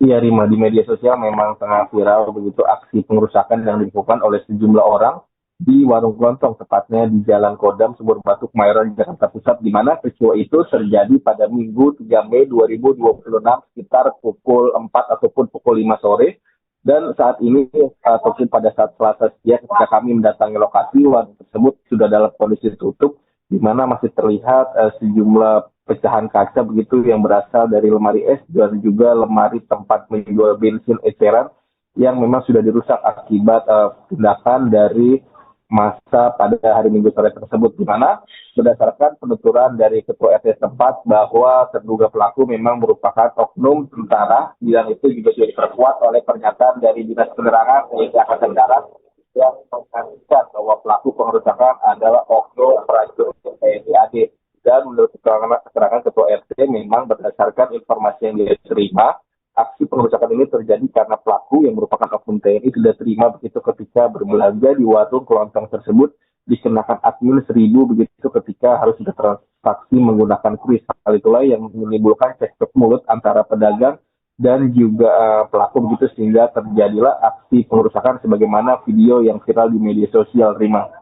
Iya, Rima, di media sosial memang tengah viral begitu aksi pengerusakan yang dilakukan oleh sejumlah orang di warung kelontong, tepatnya di Jalan Kodam, Sumur Batu, Kemayoran, Jakarta Pusat, di mana peristiwa itu terjadi pada Minggu 3 Mei 2026 sekitar pukul 4 ataupun pukul 5 sore. Dan saat ini, ataupun pada saat Selasa siang ketika kami mendatangi lokasi, warung tersebut sudah dalam kondisi tutup, di mana masih terlihat sejumlah pecahan kaca begitu yang berasal dari lemari es dan juga lemari tempat menjual bensin eceran yang memang sudah dirusak akibat tindakan dari masa pada hari Minggu sore tersebut, di mana berdasarkan penuturan dari Ketua RT setempat bahwa terduga pelaku memang merupakan oknum tentara, dan itu juga sudah diperkuat oleh pernyataan dari Dinas Penerangan TNI Angkatan Darat yang mengatakan bahwa pelaku pengerusakan adalah oknum prajurit TNI AD. Dan menurut keterangan Ketua RT, memang berdasarkan informasi yang dia terima, aksi pengerusakan ini terjadi karena pelaku yang merupakan oknum TNI tidak terima begitu ketika berbelanja di warung kelontong tersebut dikenakan admin 1.000 begitu ketika harus bertransaksi menggunakan kris. Hal itulah yang menimbulkan cekcok mulut antara pedagang dan juga pelaku begitu, sehingga terjadilah aksi pengerusakan sebagaimana video yang viral di media sosial, Rima.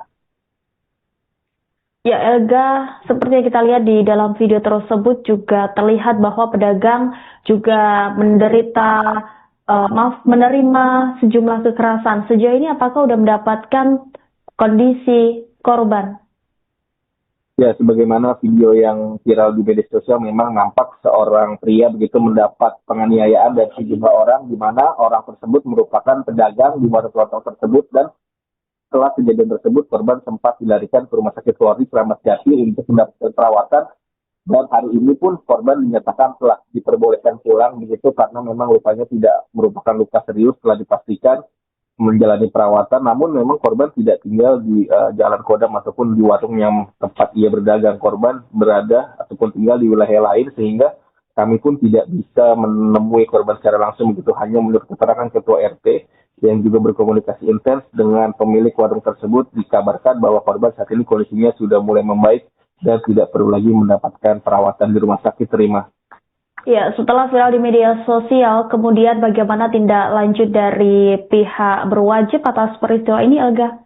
Ya, Elga, seperti yang kita lihat di dalam video tersebut juga terlihat bahwa pedagang juga menerima sejumlah kekerasan. Sejauh ini apakah sudah mendapatkan kondisi korban? Ya, sebagaimana video yang viral di media sosial, memang nampak seorang pria begitu mendapat penganiayaan dari sejumlah orang, di mana orang tersebut merupakan pedagang di warung kelontong tersebut, dan setelah kejadian tersebut, korban sempat dilarikan ke Rumah Sakit Polri Kramat Jati untuk mendapatkan perawatan, dan hari ini pun korban dinyatakan telah diperbolehkan pulang begitu karena memang lukanya tidak merupakan luka serius setelah dipastikan menjalani perawatan. Namun memang korban tidak tinggal di Jalan Kodam ataupun di warung yang tempat ia berdagang. Korban berada ataupun tinggal di wilayah lain, sehingga kami pun tidak bisa menemui korban secara langsung begitu, hanya menurut keterangan Ketua RT yang juga berkomunikasi intens dengan pemilik warung tersebut, dikabarkan bahwa korban saat ini kondisinya sudah mulai membaik dan tidak perlu lagi mendapatkan perawatan di rumah sakit, Terima. Ya, setelah viral di media sosial, kemudian bagaimana tindak lanjut dari pihak berwajib atas peristiwa ini, Elga?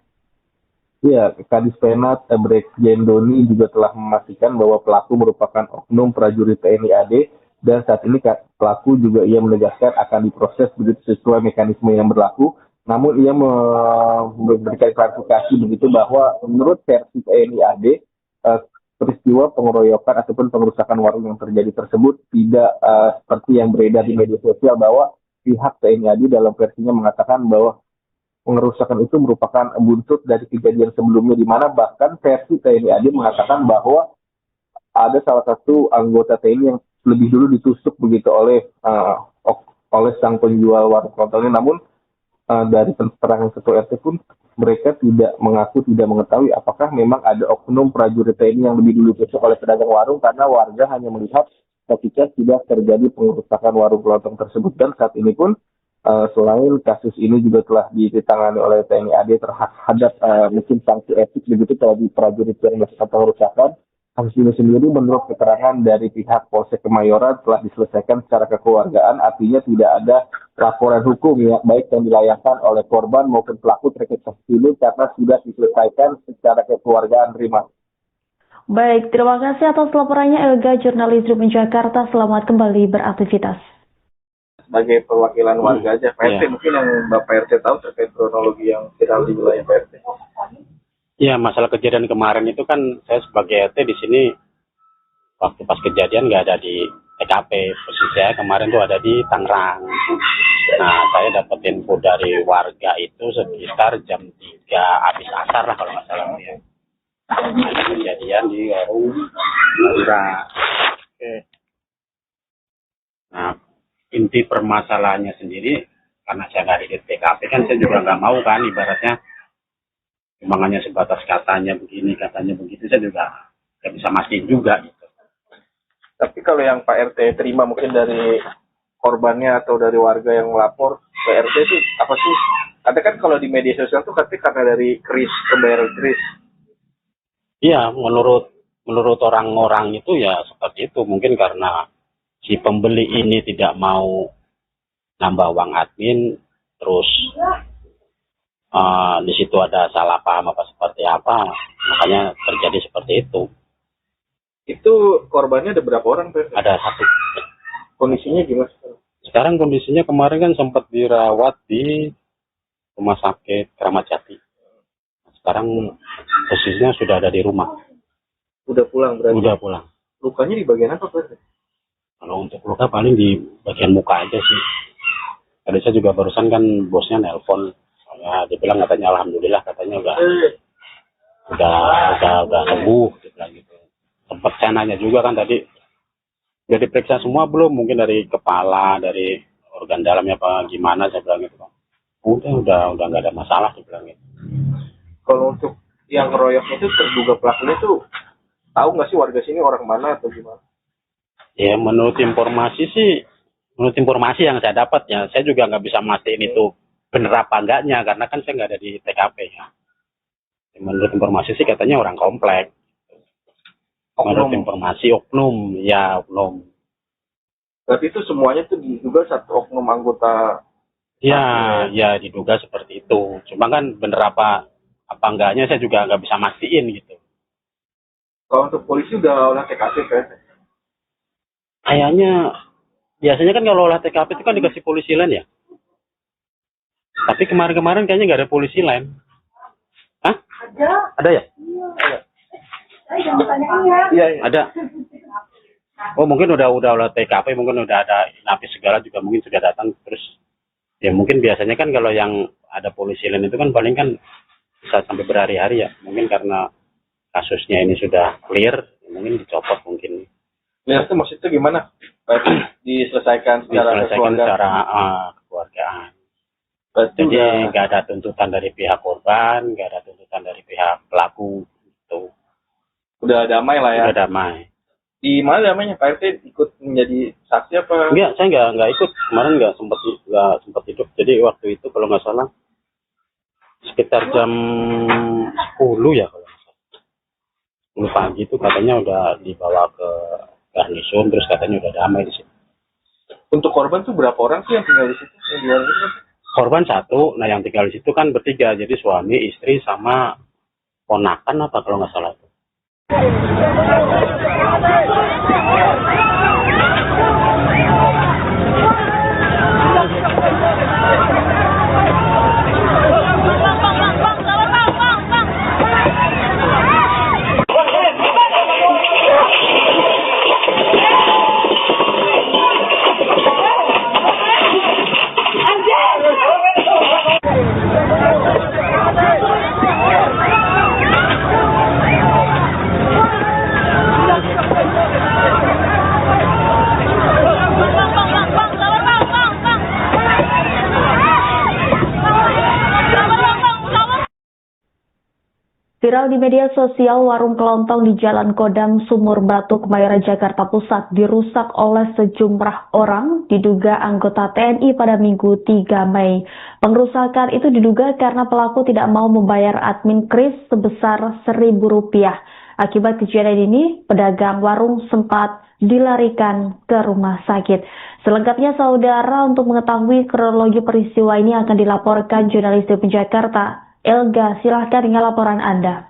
Ya, Kadis Penat Brigjen Doni juga telah memastikan bahwa pelaku merupakan oknum prajurit TNI AD dan saat ini pelaku juga ia menegaskan akan diproses begitu sesuai mekanisme yang berlaku. Namun ia memberikan klarifikasi begitu bahwa menurut versi TNI AD, peristiwa pengeroyokan ataupun pengerusakan warung yang terjadi tersebut tidak seperti yang beredar di media sosial, bahwa pihak TNI AD dalam versinya mengatakan bahwa pengerusakan itu merupakan buntut dari kejadian sebelumnya, di mana bahkan versi TNI AD mengatakan bahwa ada salah satu anggota TNI yang lebih dulu ditusuk begitu oleh sang penjual warung kelontongnya. Namun dari keterangan ketua RT pun mereka tidak mengetahui apakah memang ada oknum prajurit TNI yang lebih dulu ditusuk oleh pedagang warung, karena warga hanya melihat ketika sudah terjadi pengerusakan warung kelontong tersebut. Dan saat ini pun selain kasus ini juga telah ditangani oleh TNI AD terhadap mungkin sanksi etik begitu terhadap prajurit yang melakukan pengerusakan. Kasus ini sendiri menurut keterangan dari pihak Polsek Kemayoran telah diselesaikan secara kekeluargaan, artinya tidak ada laporan hukum ya, baik yang dilayangkan oleh korban maupun pelaku terkait kasus ini, karena sudah diselesaikan secara kekeluargaan. Terima. Baik, terima kasih atas laporannya Elga, jurnalis Tribun Jakarta. Selamat kembali beraktivitas. Sebagai perwakilan warga aja, Pak RT, mungkin yang Bapak RT tahu terkait kronologi yang viral di wilayah Pak RT. Ya, masalah kejadian kemarin itu kan saya sebagai RT di sini waktu pas kejadian nggak ada di TKP. Posisi saya kemarin tuh ada di Tangerang. Nah, saya dapat info dari warga itu sekitar jam 3 habis asar lah kalau nggak salah ya. Ada kejadian di warung Madura. Nah, inti permasalahannya sendiri karena saya nggak ada di TKP kan saya juga nggak mau kan ibaratnya hanya sebatas katanya begini, katanya begitu, saya juga nggak bisa mastiin juga gitu. Tapi kalau yang Pak RT terima mungkin dari korbannya atau dari warga yang melapor ke RT itu apa sih? Ada kan kalau di media sosial tuh katanya karena dari pembayaran kris. Iya, menurut orang-orang itu ya seperti itu. Mungkin karena si pembeli ini tidak mau nambah uang admin, terus di situ ada salah paham apa seperti apa, makanya terjadi seperti itu. Itu korbannya ada berapa orang, Pak? Ada 1. Kondisinya gimana sekarang? Kondisinya kemarin kan sempat dirawat di rumah sakit Kramat Jati. Sekarang posisinya sudah ada di rumah. Udah pulang berarti? Udah pulang. Lukanya di bagian apa, Pak? Kalau untuk luka paling di bagian muka aja sih. Tadi saya juga barusan kan bosnya nelpon. Ya, dia bilang katanya alhamdulillah, katanya udah sembuh gitu. Sempat saya nanya juga kan tadi, udah diperiksa semua belum? Mungkin dari kepala, dari organ dalamnya apa gimana, saya bilang gitu. Udah nggak ada masalah, dia bilang gitu. Kalau untuk yang ngeroyok itu terduga pelakunya tuh tahu nggak sih warga sini orang mana atau gimana? Ya menurut informasi yang saya dapat ya, saya juga nggak bisa mastiin itu bener apa enggaknya, karena kan saya nggak ada di TKP ya. Menurut informasi sih katanya orang komplek. Menurut informasi oknum. Berarti itu semuanya tuh diduga satu oknum anggota? Ya diduga seperti itu. Cuma kan bener apa enggaknya saya juga nggak bisa mastiin gitu. Kalau untuk polisi udah olah TKP kan? Kayaknya biasanya kan kalau olah TKP itu kan dikasih polisi lain ya. Tapi kemarin kayaknya nggak ada polisi lain. Hah? Ada ya? Iya. Ada. Oh mungkin udah olah TKP, mungkin udah ada napis segala juga mungkin sudah datang terus. Ya mungkin biasanya kan kalau yang ada polisi lain itu kan paling kan bisa sampai berhari-hari ya. Mungkin karena kasusnya ini sudah clear, mungkin dicopot mungkin. Clear itu maksudnya gimana? Diselesaikan secara kekeluargaan. Jadi nggak ada tuntutan dari pihak korban, nggak ada tuntutan dari pihak pelaku. Gitu. Udah damai lah ya? Udah damai. Di mana damainya? Pak RT ikut menjadi saksi apa? Enggak, saya nggak ikut. Kemarin nggak sempat hidup. Jadi waktu itu kalau nggak salah sekitar jam 10 ya kalau nggak salah. 10 pagi itu katanya udah dibawa ke Garnison, terus katanya udah damai di situ. Untuk korban tuh berapa orang sih yang tinggal di situ? Korban 1, nah yang tinggal di situ kan bertiga, jadi suami, istri, sama ponakan apa kalau nggak salah itu. Viral di media sosial, warung kelontong di Jalan Kodam, Sumur Batu, Kemayoran, Jakarta Pusat dirusak oleh sejumlah orang, diduga anggota TNI pada Minggu 3 Mei. Pengrusakan itu diduga karena pelaku tidak mau membayar admin kris sebesar Rp1.000. Akibat kejadian ini, pedagang warung sempat dilarikan ke rumah sakit. Selengkapnya, saudara, untuk mengetahui kronologi peristiwa ini akan dilaporkan jurnalis TV Jakarta, Elga. Silahkan dengan laporan Anda.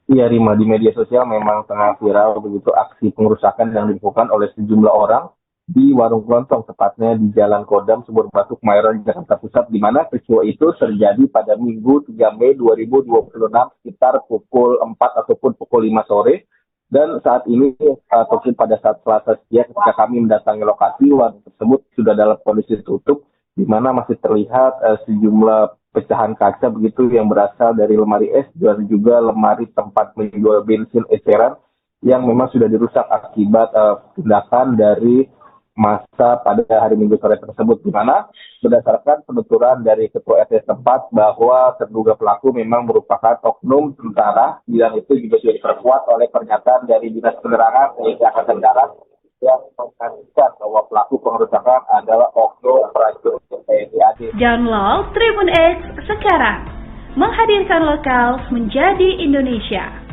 Iya, Rima, di media sosial memang tengah viral begitu aksi pengerusakan yang dilakukan oleh sejumlah orang di warung kelontong, tepatnya di Jalan Kodam, Sumur Batu, Kemayoran, Jakarta Pusat, di mana peristiwa itu terjadi pada Minggu 3 Mei 2026 sekitar pukul 4 ataupun pukul 5 sore. Dan saat ini, ataupun pada saat Selasa siang ketika kami mendatangi lokasi, warung tersebut sudah dalam kondisi tutup, di mana masih terlihat sejumlah pecahan kaca begitu yang berasal dari lemari es dan juga lemari tempat menjual bensin eceran yang memang sudah dirusak akibat tindakan dari masa pada hari Minggu sore tersebut, di mana berdasarkan penuturan dari Ketua RT setempat bahwa terduga pelaku memang merupakan oknum tentara, dan itu juga sudah diperkuat oleh pernyataan dari Dinas Penerangan TNI Angkatan Darat yang mengatakan bahwa pelaku pengerusakan adalah oknum prajurit TNI AD. Download Tribun X sekarang, menghadirkan lokal menjadi Indonesia.